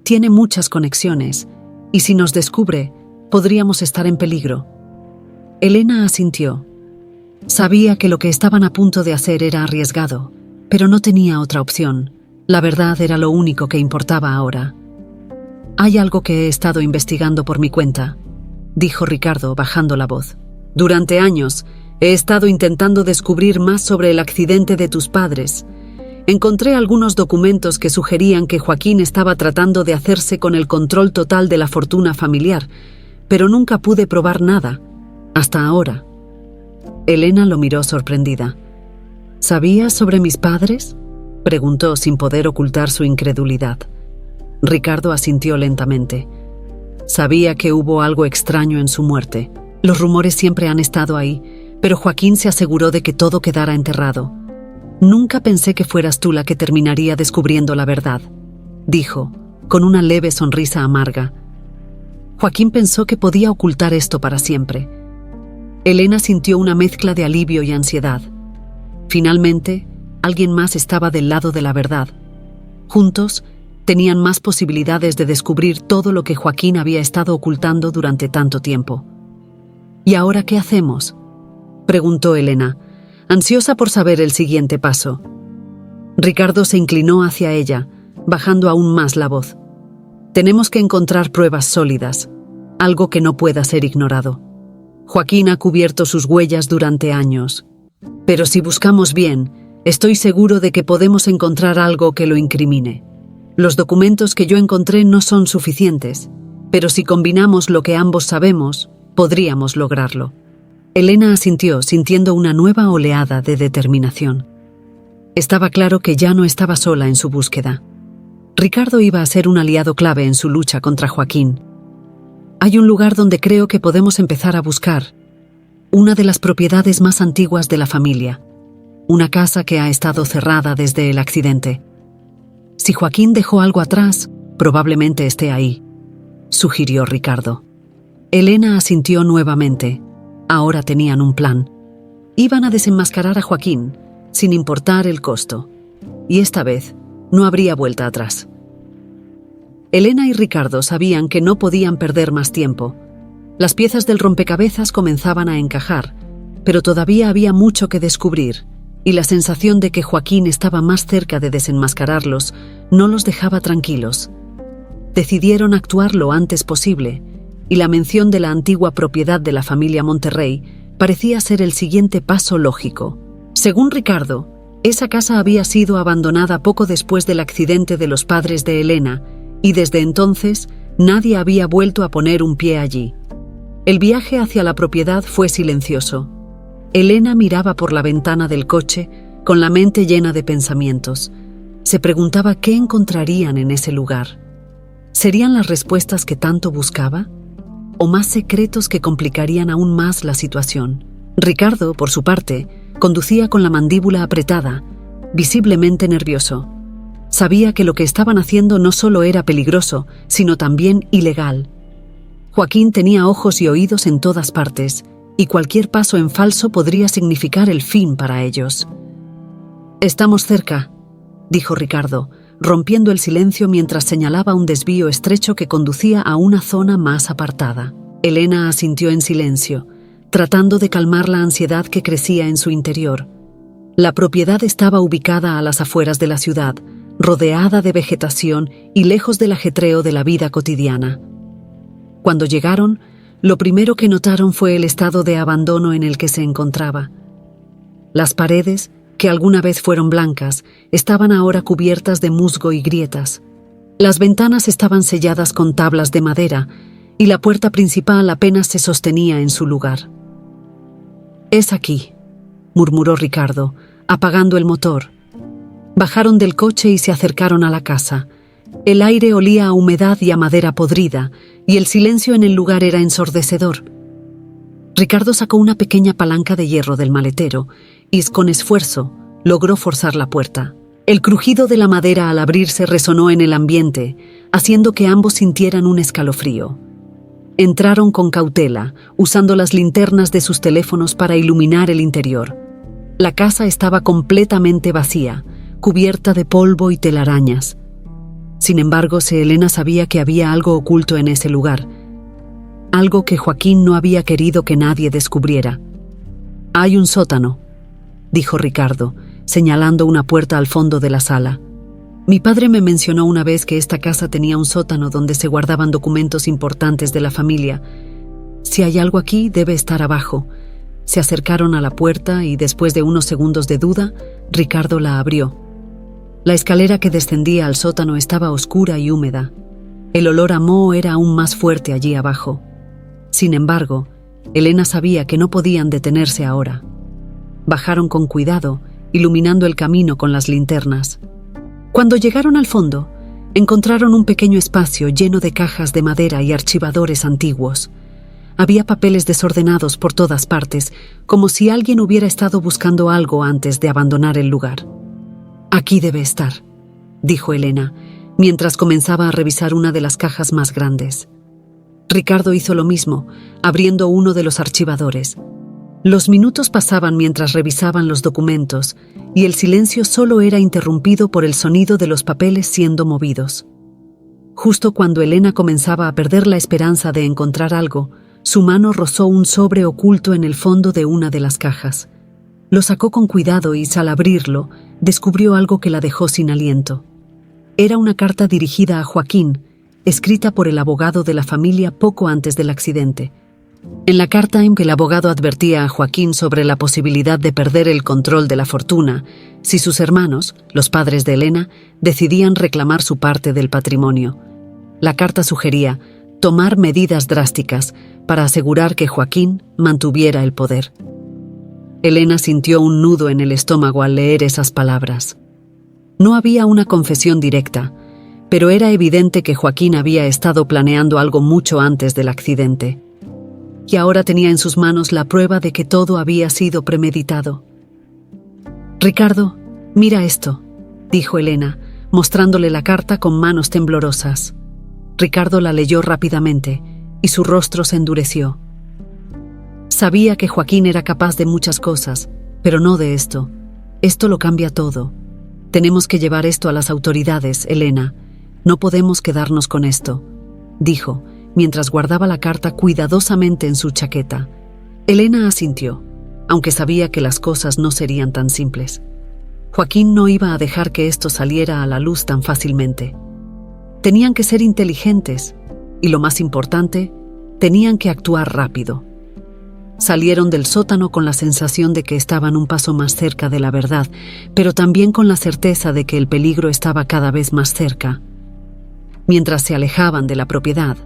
[SPEAKER 1] Tiene muchas conexiones, y si nos descubre, podríamos estar en peligro». Elena asintió. Sabía que lo que estaban a punto de hacer era arriesgado, pero no tenía otra opción. La verdad era lo único que importaba ahora. «Hay algo que he estado investigando por mi cuenta», dijo Ricardo, bajando la voz. «Durante años he estado intentando descubrir más sobre el accidente de tus padres. Encontré algunos documentos que sugerían que Joaquín estaba tratando de hacerse con el control total de la fortuna familiar, pero nunca pude probar nada, hasta ahora». Elena lo miró sorprendida. «¿Sabías sobre mis padres?», preguntó sin poder ocultar su incredulidad. Ricardo asintió lentamente. Sabía que hubo algo extraño en su muerte. Los rumores siempre han estado ahí, pero Joaquín se aseguró de que todo quedara enterrado. «Nunca pensé que fueras tú la que terminaría descubriendo la verdad», dijo, con una leve sonrisa amarga. Joaquín pensó que podía ocultar esto para siempre. Elena sintió una mezcla de alivio y ansiedad. Finalmente, alguien más estaba del lado de la verdad. Juntos, tenían más posibilidades de descubrir todo lo que Joaquín había estado ocultando durante tanto tiempo. «¿Y ahora qué hacemos?», preguntó Elena, ansiosa por saber el siguiente paso. Ricardo se inclinó hacia ella, bajando aún más la voz. «Tenemos que encontrar pruebas sólidas, algo que no pueda ser ignorado. Joaquín ha cubierto sus huellas durante años. Pero si buscamos bien, estoy seguro de que podemos encontrar algo que lo incrimine. Los documentos que yo encontré no son suficientes, pero si combinamos lo que ambos sabemos, podríamos lograrlo». Elena asintió, sintiendo una nueva oleada de determinación. Estaba claro que ya no estaba sola en su búsqueda. Ricardo iba a ser un aliado clave en su lucha contra Joaquín. «Hay un lugar donde creo que podemos empezar a buscar. Una de las propiedades más antiguas de la familia. Una casa que ha estado cerrada desde el accidente». Si Joaquín dejó algo atrás, probablemente esté ahí, sugirió Ricardo. Elena asintió nuevamente. Ahora tenían un plan. Iban a desenmascarar a Joaquín, sin importar el costo. Y esta vez no habría vuelta atrás. Elena y Ricardo sabían que no podían perder más tiempo. Las piezas del rompecabezas comenzaban a encajar, pero todavía había mucho que descubrir, y la sensación de que Joaquín estaba más cerca de desenmascararlos no los dejaba tranquilos. Decidieron actuar lo antes posible, y la mención de la antigua propiedad de la familia Monterrey parecía ser el siguiente paso lógico. Según Ricardo, esa casa había sido abandonada poco después del accidente de los padres de Elena, y desde entonces nadie había vuelto a poner un pie allí. El viaje hacia la propiedad fue silencioso. Elena miraba por la ventana del coche con la mente llena de pensamientos. Se preguntaba qué encontrarían en ese lugar. ¿Serían las respuestas que tanto buscaba? ¿O más secretos que complicarían aún más la situación? Ricardo, por su parte, conducía con la mandíbula apretada, visiblemente nervioso. Sabía que lo que estaban haciendo no solo era peligroso, sino también ilegal. Joaquín tenía ojos y oídos en todas partes, y cualquier paso en falso podría significar el fin para ellos. «Estamos cerca», dijo Ricardo, rompiendo el silencio mientras señalaba un desvío estrecho que conducía a una zona más apartada. Elena asintió en silencio, tratando de calmar la ansiedad que crecía en su interior. La propiedad estaba ubicada a las afueras de la ciudad, rodeada de vegetación y lejos del ajetreo de la vida cotidiana. Cuando llegaron, lo primero que notaron fue el estado de abandono en el que se encontraba. Las paredes, que alguna vez fueron blancas, estaban ahora cubiertas de musgo y grietas. Las ventanas estaban selladas con tablas de madera y la puerta principal apenas se sostenía en su lugar. «Es aquí», murmuró Ricardo, apagando el motor. Bajaron del coche y se acercaron a la casa. El aire olía a humedad y a madera podrida, y el silencio en el lugar era ensordecedor. Ricardo sacó una pequeña palanca de hierro del maletero y, con esfuerzo, logró forzar la puerta. El crujido de la madera al abrirse resonó en el ambiente, haciendo que ambos sintieran un escalofrío. Entraron con cautela, usando las linternas de sus teléfonos para iluminar el interior. La casa estaba completamente vacía, cubierta de polvo y telarañas. Sin embargo, Elena sabía que había algo oculto en ese lugar, algo que Joaquín no había querido que nadie descubriera. «Hay un sótano», dijo Ricardo, señalando una puerta al fondo de la sala. «Mi padre me mencionó una vez que esta casa tenía un sótano donde se guardaban documentos importantes de la familia. Si hay algo aquí, debe estar abajo». Se acercaron a la puerta y, después de unos segundos de duda, Ricardo la abrió. La escalera que descendía al sótano estaba oscura y húmeda. El olor a moho era aún más fuerte allí abajo. Sin embargo, Elena sabía que no podían detenerse ahora. Bajaron con cuidado, iluminando el camino con las linternas. Cuando llegaron al fondo, encontraron un pequeño espacio lleno de cajas de madera y archivadores antiguos. Había papeles desordenados por todas partes, como si alguien hubiera estado buscando algo antes de abandonar el lugar. «Aquí debe estar», dijo Elena, mientras comenzaba a revisar una de las cajas más grandes. Ricardo hizo lo mismo, abriendo uno de los archivadores. Los minutos pasaban mientras revisaban los documentos, y el silencio solo era interrumpido por el sonido de los papeles siendo movidos. Justo cuando Elena comenzaba a perder la esperanza de encontrar algo, su mano rozó un sobre oculto en el fondo de una de las cajas. Lo sacó con cuidado y, al abrirlo, descubrió algo que la dejó sin aliento. Era una carta dirigida a Joaquín, escrita por el abogado de la familia poco antes del accidente. En la carta, en que el abogado advertía a Joaquín sobre la posibilidad de perder el control de la fortuna si sus hermanos, los padres de Elena, decidían reclamar su parte del patrimonio. La carta sugería tomar medidas drásticas para asegurar que Joaquín mantuviera el poder. Elena sintió un nudo en el estómago al leer esas palabras. No había una confesión directa, pero era evidente que Joaquín había estado planeando algo mucho antes del accidente. Y ahora tenía en sus manos la prueba de que todo había sido premeditado. «Ricardo, mira esto», dijo Elena, mostrándole la carta con manos temblorosas. Ricardo la leyó rápidamente y su rostro se endureció. Sabía que Joaquín era capaz de muchas cosas, pero no de esto. Esto lo cambia todo. Tenemos que llevar esto a las autoridades, Elena. No podemos quedarnos con esto, dijo, mientras guardaba la carta cuidadosamente en su chaqueta. Elena asintió, aunque sabía que las cosas no serían tan simples. Joaquín no iba a dejar que esto saliera a la luz tan fácilmente. Tenían que ser inteligentes y, lo más importante, tenían que actuar rápido. Salieron del sótano con la sensación de que estaban un paso más cerca de la verdad, pero también con la certeza de que el peligro estaba cada vez más cerca. Mientras se alejaban de la propiedad,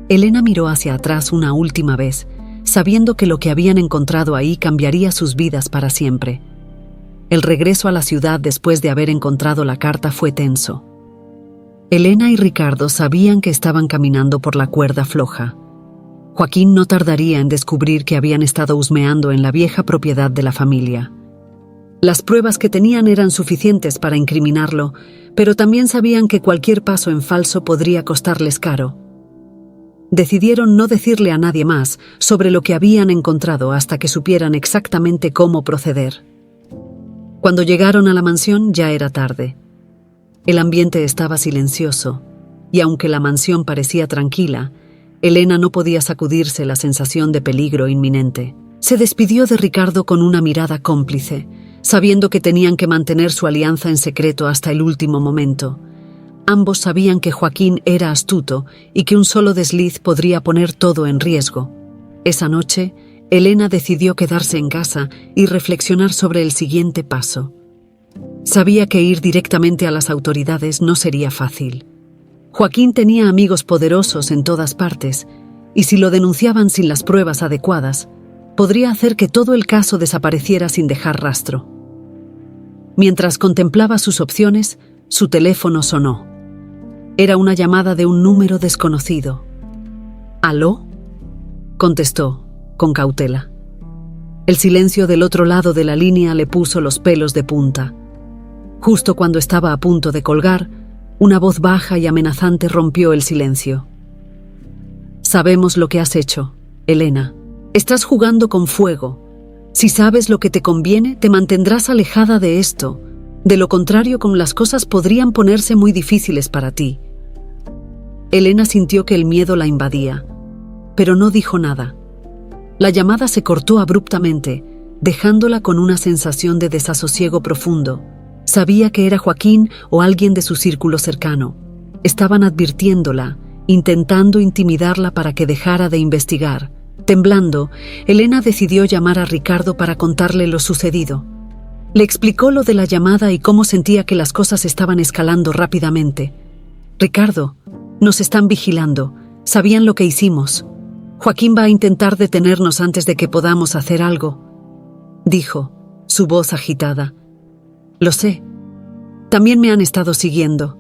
[SPEAKER 1] Elena miró hacia atrás una última vez, sabiendo que lo que habían encontrado ahí cambiaría sus vidas para siempre. El regreso a la ciudad después de haber encontrado la carta fue tenso. Elena y Ricardo sabían que estaban caminando por la cuerda floja. Joaquín no tardaría en descubrir que habían estado husmeando en la vieja propiedad de la familia. Las pruebas que tenían eran suficientes para incriminarlo, pero también sabían que cualquier paso en falso podría costarles caro. Decidieron no decirle a nadie más sobre lo que habían encontrado hasta que supieran exactamente cómo proceder. Cuando llegaron a la mansión ya era tarde. El ambiente estaba silencioso, y aunque la mansión parecía tranquila, Elena no podía sacudirse la sensación de peligro inminente. Se despidió de Ricardo con una mirada cómplice, sabiendo que tenían que mantener su alianza en secreto hasta el último momento. Ambos sabían que Joaquín era astuto y que un solo desliz podría poner todo en riesgo. Esa noche, Elena decidió quedarse en casa y reflexionar sobre el siguiente paso. Sabía que ir directamente a las autoridades no sería fácil. Joaquín tenía amigos poderosos en todas partes, y si lo denunciaban sin las pruebas adecuadas, podría hacer que todo el caso desapareciera sin dejar rastro. Mientras contemplaba sus opciones, su teléfono sonó. Era una llamada de un número desconocido. ¿Aló? Contestó, con cautela. El silencio del otro lado de la línea le puso los pelos de punta. Justo cuando estaba a punto de colgar, una voz baja y amenazante rompió el silencio. Sabemos lo que has hecho, Elena. Estás jugando con fuego. Si sabes lo que te conviene, te mantendrás alejada de esto. De lo contrario, las cosas podrían ponerse muy difíciles para ti. Elena sintió que el miedo la invadía, pero no dijo nada. La llamada se cortó abruptamente, dejándola con una sensación de desasosiego profundo. Sabía que era Joaquín o alguien de su círculo cercano. Estaban advirtiéndola, intentando intimidarla para que dejara de investigar. Temblando, Elena decidió llamar a Ricardo para contarle lo sucedido. Le explicó lo de la llamada y cómo sentía que las cosas estaban escalando rápidamente. «Ricardo, nos están vigilando. Sabían lo que hicimos. Joaquín va a intentar detenernos antes de que podamos hacer algo», dijo, su voz agitada. «Lo sé. También me han estado siguiendo.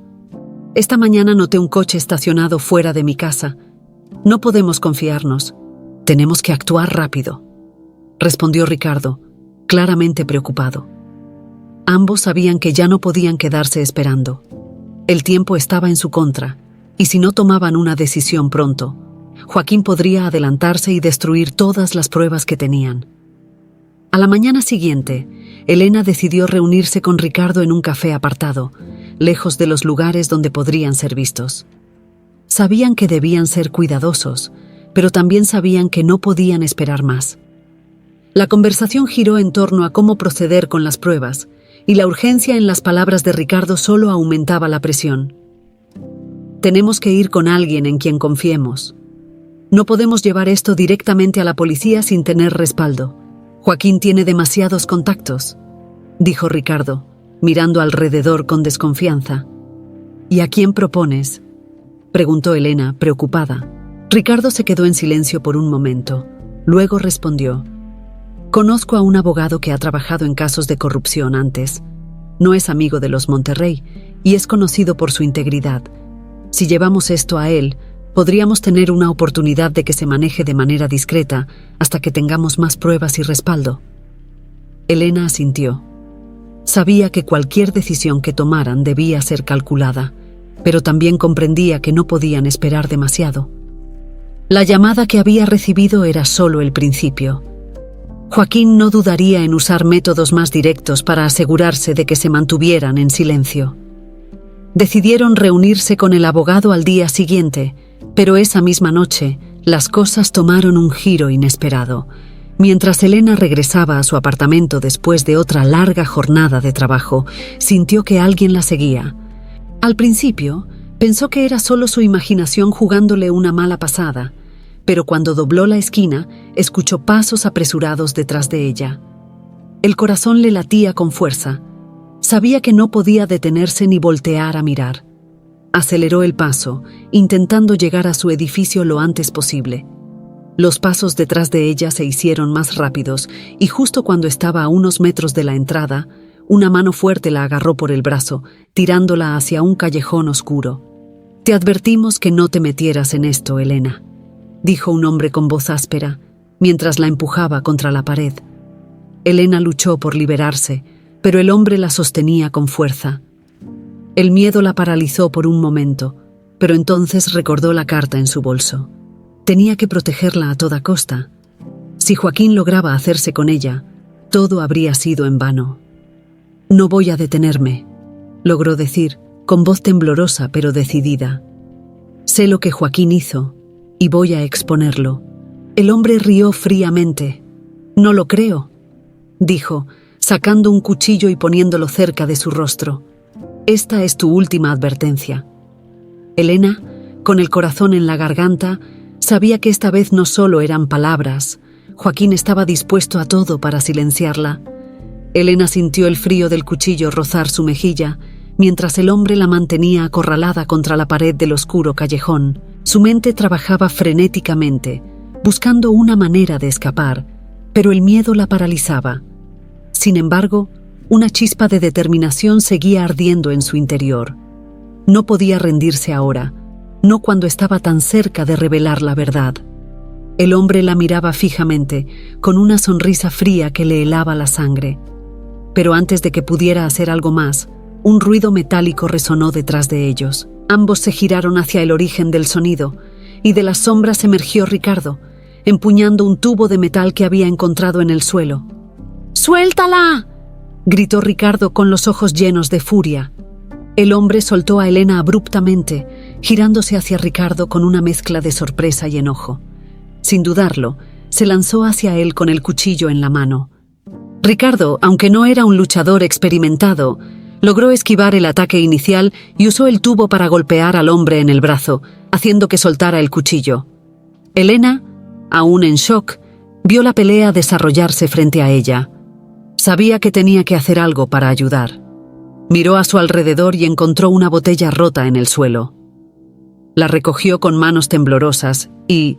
[SPEAKER 1] Esta mañana noté un coche estacionado fuera de mi casa. No podemos confiarnos. Tenemos que actuar rápido», respondió Ricardo, claramente preocupado. Ambos sabían que ya no podían quedarse esperando. El tiempo estaba en su contra, y si no tomaban una decisión pronto, Joaquín podría adelantarse y destruir todas las pruebas que tenían. A la mañana siguiente, Elena decidió reunirse con Ricardo en un café apartado, lejos de los lugares donde podrían ser vistos. Sabían que debían ser cuidadosos, pero también sabían que no podían esperar más. La conversación giró en torno a cómo proceder con las pruebas, y la urgencia en las palabras de Ricardo solo aumentaba la presión. «Tenemos que ir con alguien en quien confiemos. No podemos llevar esto directamente a la policía sin tener respaldo. Joaquín tiene demasiados contactos», dijo Ricardo, mirando alrededor con desconfianza. «¿Y a quién propones?», preguntó Elena, preocupada. Ricardo se quedó en silencio por un momento. Luego respondió: «Conozco a un abogado que ha trabajado en casos de corrupción antes. No es amigo de los Monterrey y es conocido por su integridad. Si llevamos esto a él, podríamos tener una oportunidad de que se maneje de manera discreta hasta que tengamos más pruebas y respaldo». Elena asintió. Sabía que cualquier decisión que tomaran debía ser calculada, pero también comprendía que no podían esperar demasiado. La llamada que había recibido era solo el principio. Joaquín no dudaría en usar métodos más directos para asegurarse de que se mantuvieran en silencio. Decidieron reunirse con el abogado al día siguiente, pero esa misma noche las cosas tomaron un giro inesperado. Mientras Elena regresaba a su apartamento después de otra larga jornada de trabajo, sintió que alguien la seguía. Al principio, pensó que era solo su imaginación jugándole una mala pasada, pero cuando dobló la esquina, escuchó pasos apresurados detrás de ella. El corazón le latía con fuerza. Sabía que no podía detenerse ni voltear a mirar. Aceleró el paso, intentando llegar a su edificio lo antes posible. Los pasos detrás de ella se hicieron más rápidos y justo cuando estaba a unos metros de la entrada, una mano fuerte la agarró por el brazo, tirándola hacia un callejón oscuro. «Te advertimos que no te metieras en esto, Elena», dijo un hombre con voz áspera, mientras la empujaba contra la pared. Elena luchó por liberarse, pero el hombre la sostenía con fuerza. El miedo la paralizó por un momento, pero entonces recordó la carta en su bolso. Tenía que protegerla a toda costa. Si Joaquín lograba hacerse con ella, todo habría sido en vano. «No voy a detenerme», logró decir, con voz temblorosa pero decidida. «Sé lo que Joaquín hizo, y voy a exponerlo». El hombre rió fríamente. «No lo creo», dijo, sacando un cuchillo y poniéndolo cerca de su rostro. «Esta es tu última advertencia». Elena, con el corazón en la garganta, sabía que esta vez no solo eran palabras. Joaquín estaba dispuesto a todo para silenciarla. Elena sintió el frío del cuchillo rozar su mejilla, mientras el hombre la mantenía acorralada contra la pared del oscuro callejón. Su mente trabajaba frenéticamente, buscando una manera de escapar, pero el miedo la paralizaba. Sin embargo, una chispa de determinación seguía ardiendo en su interior. No podía rendirse ahora, no cuando estaba tan cerca de revelar la verdad. El hombre la miraba fijamente, con una sonrisa fría que le helaba la sangre. Pero antes de que pudiera hacer algo más, un ruido metálico resonó detrás de ellos. Ambos se giraron hacia el origen del sonido, y de las sombras emergió Ricardo, empuñando un tubo de metal que había encontrado en el suelo. «¡Suéltala!», gritó Ricardo con los ojos llenos de furia. El hombre soltó a Elena abruptamente, girándose hacia Ricardo con una mezcla de sorpresa y enojo. Sin dudarlo, se lanzó hacia él con el cuchillo en la mano. Ricardo, aunque no era un luchador experimentado, logró esquivar el ataque inicial y usó el tubo para golpear al hombre en el brazo, haciendo que soltara el cuchillo. Elena, aún en shock, vio la pelea desarrollarse frente a ella. Sabía que tenía que hacer algo para ayudar. Miró a su alrededor y encontró una botella rota en el suelo. La recogió con manos temblorosas y,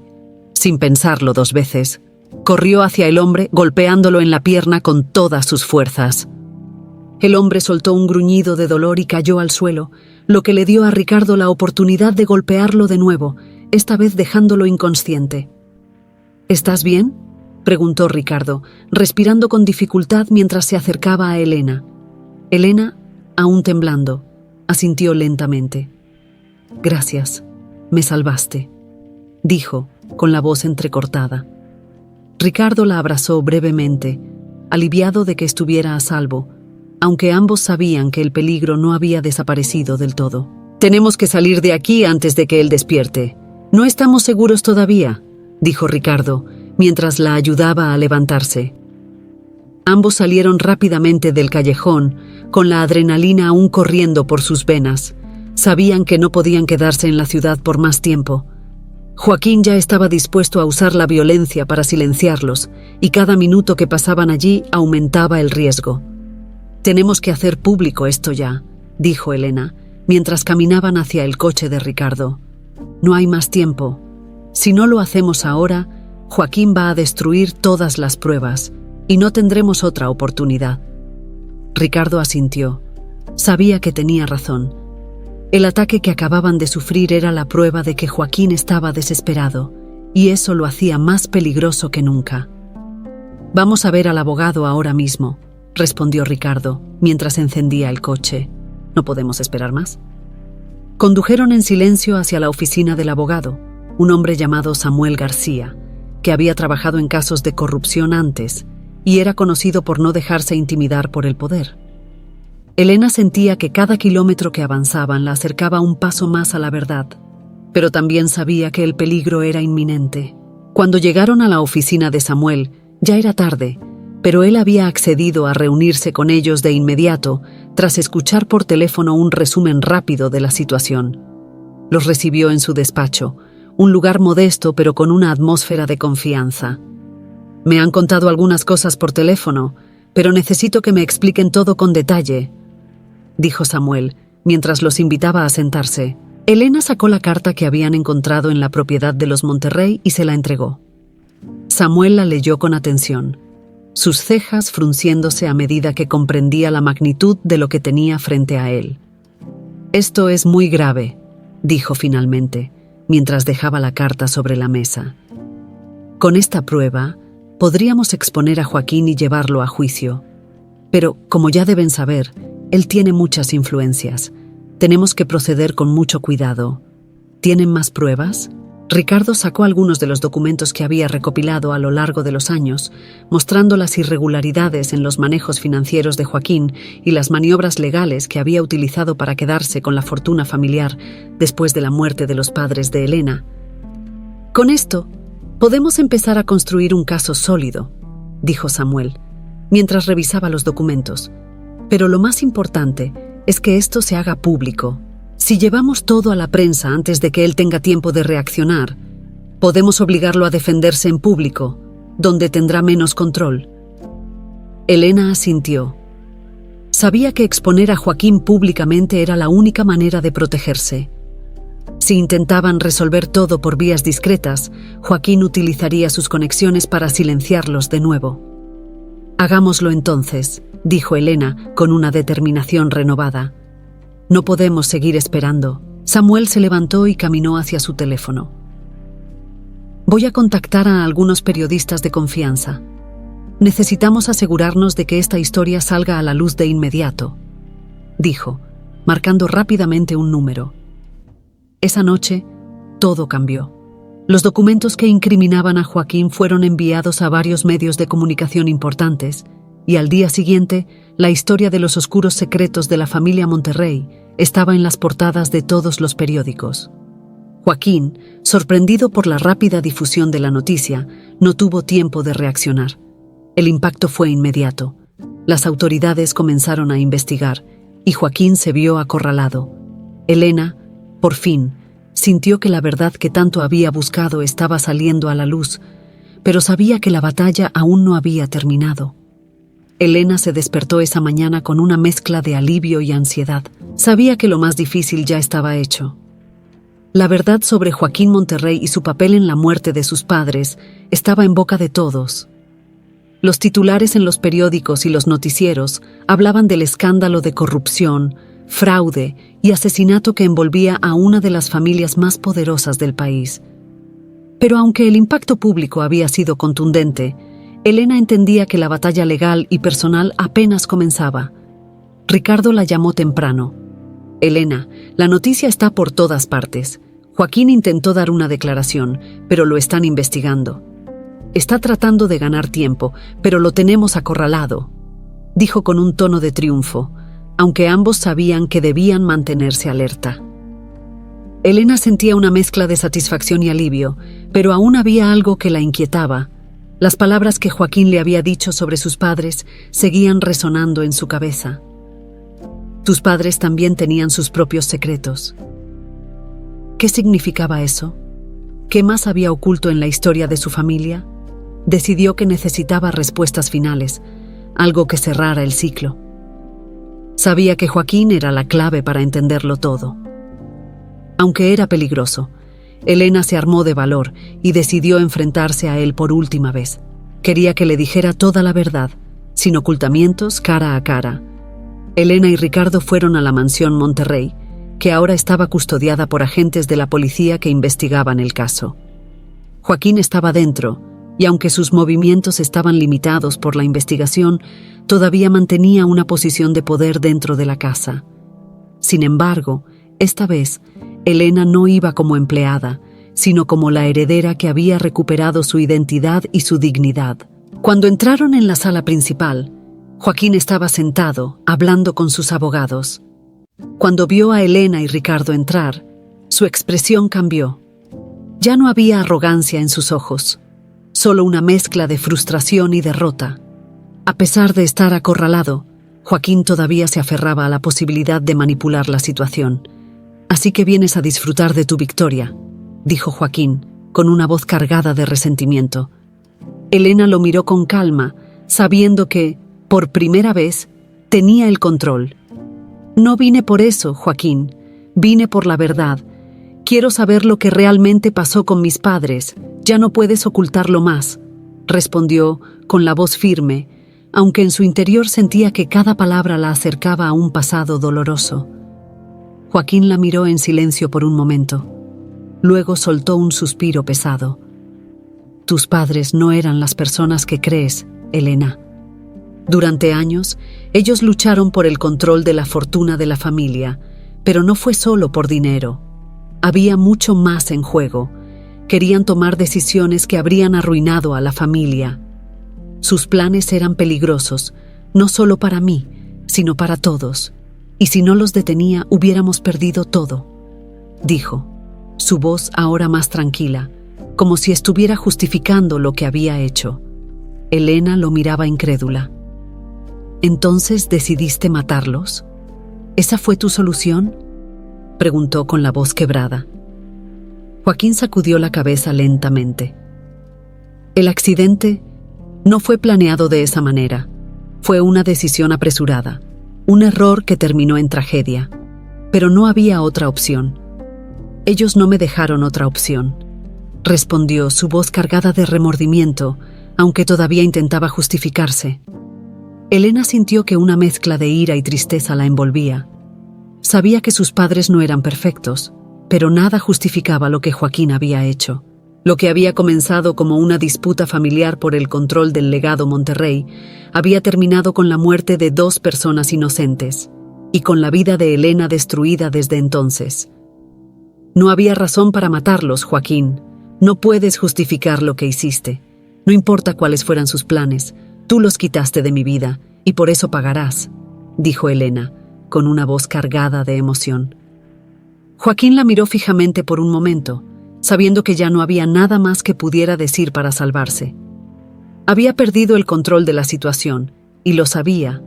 [SPEAKER 1] sin pensarlo 2 veces, corrió hacia el hombre golpeándolo en la pierna con todas sus fuerzas. El hombre soltó un gruñido de dolor y cayó al suelo, lo que le dio a Ricardo la oportunidad de golpearlo de nuevo, esta vez dejándolo inconsciente. «¿Estás bien?», preguntó Ricardo, respirando con dificultad mientras se acercaba a Elena. Elena, aún temblando, asintió lentamente. «Gracias, me salvaste», dijo, con la voz entrecortada. Ricardo la abrazó brevemente, aliviado de que estuviera a salvo, aunque ambos sabían que el peligro no había desaparecido del todo. «Tenemos que salir de aquí antes de que él despierte. No estamos seguros todavía», dijo Ricardo, mientras la ayudaba a levantarse. Ambos salieron rápidamente del callejón, con la adrenalina aún corriendo por sus venas. Sabían que no podían quedarse en la ciudad por más tiempo. Joaquín ya estaba dispuesto a usar la violencia para silenciarlos, y cada minuto que pasaban allí aumentaba el riesgo. «Tenemos que hacer público esto ya», dijo Elena, mientras caminaban hacia el coche de Ricardo. «No hay más tiempo. Si no lo hacemos ahora, Joaquín va a destruir todas las pruebas, y no tendremos otra oportunidad». Ricardo asintió. Sabía que tenía razón. El ataque que acababan de sufrir era la prueba de que Joaquín estaba desesperado, y eso lo hacía más peligroso que nunca. «Vamos a ver al abogado ahora mismo», respondió Ricardo, mientras encendía el coche. ¿No podemos esperar más? Condujeron en silencio hacia la oficina del abogado, un hombre llamado Samuel García, que había trabajado en casos de corrupción antes y era conocido por no dejarse intimidar por el poder. Elena sentía que cada kilómetro que avanzaban la acercaba un paso más a la verdad, pero también sabía que el peligro era inminente. Cuando llegaron a la oficina de Samuel, ya era tarde, pero él había accedido a reunirse con ellos de inmediato tras escuchar por teléfono un resumen rápido de la situación. Los recibió en su despacho, un lugar modesto pero con una atmósfera de confianza. Me han contado algunas cosas por teléfono, pero necesito que me expliquen todo con detalle, dijo Samuel, mientras los invitaba a sentarse. Elena sacó la carta que habían encontrado en la propiedad de los Monterrey y se la entregó. Samuel la leyó con atención, sus cejas frunciéndose a medida que comprendía la magnitud de lo que tenía frente a él. «Esto es muy grave», dijo finalmente, mientras dejaba la carta sobre la mesa. «Con esta prueba, podríamos exponer a Joaquín y llevarlo a juicio. Pero, como ya deben saber, él tiene muchas influencias. Tenemos que proceder con mucho cuidado. ¿Tienen más pruebas?» Ricardo sacó algunos de los documentos que había recopilado a lo largo de los años, mostrando las irregularidades en los manejos financieros de Joaquín y las maniobras legales que había utilizado para quedarse con la fortuna familiar después de la muerte de los padres de Elena. «Con esto, podemos empezar a construir un caso sólido», dijo Samuel, mientras revisaba los documentos. «Pero lo más importante es que esto se haga público. Si llevamos todo a la prensa antes de que él tenga tiempo de reaccionar, podemos obligarlo a defenderse en público, donde tendrá menos control». Elena asintió. Sabía que exponer a Joaquín públicamente era la única manera de protegerse. Si intentaban resolver todo por vías discretas, Joaquín utilizaría sus conexiones para silenciarlos de nuevo. «Hagámoslo entonces», dijo Elena con una determinación renovada. «No podemos seguir esperando». Samuel se levantó y caminó hacia su teléfono. «Voy a contactar a algunos periodistas de confianza. Necesitamos asegurarnos de que esta historia salga a la luz de inmediato», dijo, marcando rápidamente un número. Esa noche, todo cambió. Los documentos que incriminaban a Joaquín fueron enviados a varios medios de comunicación importantes, y al día siguiente, la historia de los oscuros secretos de la familia Monterrey estaba en las portadas de todos los periódicos. Joaquín, sorprendido por la rápida difusión de la noticia, no tuvo tiempo de reaccionar. El impacto fue inmediato. Las autoridades comenzaron a investigar, y Joaquín se vio acorralado. Elena, por fin, sintió que la verdad que tanto había buscado estaba saliendo a la luz, pero sabía que la batalla aún no había terminado. Elena se despertó esa mañana con una mezcla de alivio y ansiedad. Sabía que lo más difícil ya estaba hecho. La verdad sobre Joaquín Monterrey y su papel en la muerte de sus padres estaba en boca de todos. Los titulares en los periódicos y los noticieros hablaban del escándalo de corrupción, fraude y asesinato que envolvía a una de las familias más poderosas del país. Pero aunque el impacto público había sido contundente, Elena entendía que la batalla legal y personal apenas comenzaba. Ricardo la llamó temprano. «Elena, la noticia está por todas partes. Joaquín intentó dar una declaración, pero lo están investigando. Está tratando de ganar tiempo, pero lo tenemos acorralado», dijo con un tono de triunfo, aunque ambos sabían que debían mantenerse alerta. Elena sentía una mezcla de satisfacción y alivio, pero aún había algo que la inquietaba. Las palabras que Joaquín le había dicho sobre sus padres seguían resonando en su cabeza. «Tus padres también tenían sus propios secretos». ¿Qué significaba eso? ¿Qué más había oculto en la historia de su familia? Decidió que necesitaba respuestas finales, algo que cerrara el ciclo. Sabía que Joaquín era la clave para entenderlo todo. Aunque era peligroso, Elena se armó de valor y decidió enfrentarse a él por última vez. Quería que le dijera toda la verdad, sin ocultamientos, cara a cara. Elena y Ricardo fueron a la mansión Monterrey, que ahora estaba custodiada por agentes de la policía que investigaban el caso. Joaquín estaba dentro, y aunque sus movimientos estaban limitados por la investigación, todavía mantenía una posición de poder dentro de la casa. Sin embargo, esta vez, Elena no iba como empleada, sino como la heredera que había recuperado su identidad y su dignidad. Cuando entraron en la sala principal, Joaquín estaba sentado, hablando con sus abogados. Cuando vio a Elena y Ricardo entrar, su expresión cambió. Ya no había arrogancia en sus ojos, solo una mezcla de frustración y derrota. A pesar de estar acorralado, Joaquín todavía se aferraba a la posibilidad de manipular la situación. «Así que vienes a disfrutar de tu victoria», dijo Joaquín, con una voz cargada de resentimiento. Elena lo miró con calma, sabiendo que, por primera vez, tenía el control. «No vine por eso, Joaquín. Vine por la verdad. Quiero saber lo que realmente pasó con mis padres. Ya no puedes ocultarlo más», respondió con la voz firme, aunque en su interior sentía que cada palabra la acercaba a un pasado doloroso. Joaquín la miró en silencio por un momento. Luego soltó un suspiro pesado. «Tus padres no eran las personas que crees, Elena. Durante años, ellos lucharon por el control de la fortuna de la familia, pero no fue solo por dinero. Había mucho más en juego. Querían tomar decisiones que habrían arruinado a la familia. Sus planes eran peligrosos, no solo para mí, sino para todos. Y si no los detenía, hubiéramos perdido todo», dijo, su voz ahora más tranquila, como si estuviera justificando lo que había hecho. Elena lo miraba incrédula. «¿Entonces decidiste matarlos? ¿Esa fue tu solución?», preguntó con la voz quebrada. Joaquín sacudió la cabeza lentamente. «El accidente no fue planeado de esa manera. Fue una decisión apresurada, un error que terminó en tragedia. Pero no había otra opción. Ellos no me dejaron otra opción», respondió, su voz cargada de remordimiento, aunque todavía intentaba justificarse. Elena sintió que una mezcla de ira y tristeza la envolvía. Sabía que sus padres no eran perfectos, pero nada justificaba lo que Joaquín había hecho. Lo que había comenzado como una disputa familiar por el control del legado Monterrey había terminado con la muerte de 2 personas inocentes y con la vida de Elena destruida desde entonces. «No había razón para matarlos, Joaquín. No puedes justificar lo que hiciste. No importa cuáles fueran sus planes, tú los quitaste de mi vida y por eso pagarás», dijo Elena, con una voz cargada de emoción. Joaquín la miró fijamente por un momento, sabiendo que ya no había nada más que pudiera decir para salvarse. Había perdido el control de la situación, y lo sabía.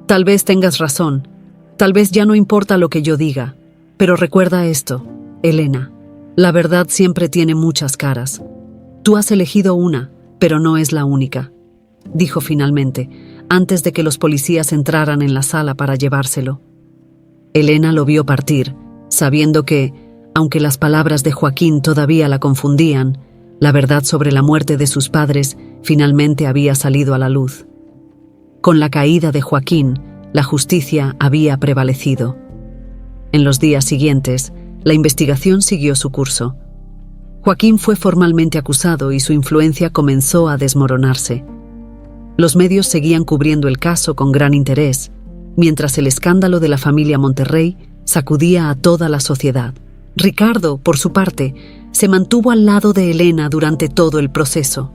[SPEAKER 1] «Tal vez tengas razón, tal vez ya no importa lo que yo diga, pero recuerda esto, Elena, la verdad siempre tiene muchas caras. Tú has elegido una, pero no es la única», dijo finalmente, antes de que los policías entraran en la sala para llevárselo. Elena lo vio partir, sabiendo que, aunque las palabras de Joaquín todavía la confundían, la verdad sobre la muerte de sus padres finalmente había salido a la luz. Con la caída de Joaquín, la justicia había prevalecido. En los días siguientes, la investigación siguió su curso. Joaquín fue formalmente acusado y su influencia comenzó a desmoronarse. Los medios seguían cubriendo el caso con gran interés, mientras el escándalo de la familia Monterrey sacudía a toda la sociedad. Ricardo, por su parte, se mantuvo al lado de Elena durante todo el proceso.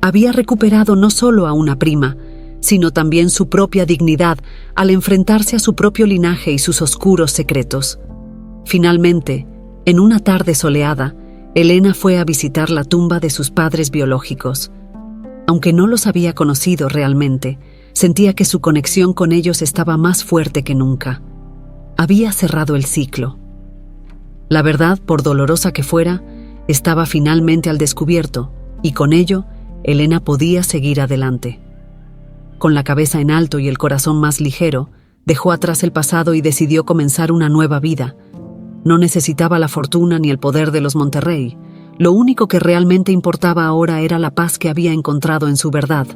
[SPEAKER 1] Había recuperado no solo a una prima, sino también su propia dignidad al enfrentarse a su propio linaje y sus oscuros secretos. Finalmente, en una tarde soleada, Elena fue a visitar la tumba de sus padres biológicos. Aunque no los había conocido realmente, sentía que su conexión con ellos estaba más fuerte que nunca. Había cerrado el ciclo. La verdad, por dolorosa que fuera, estaba finalmente al descubierto, y con ello, Elena podía seguir adelante. Con la cabeza en alto y el corazón más ligero, dejó atrás el pasado y decidió comenzar una nueva vida. No necesitaba la fortuna ni el poder de los Monterrey. Lo único que realmente importaba ahora era la paz que había encontrado en su verdad.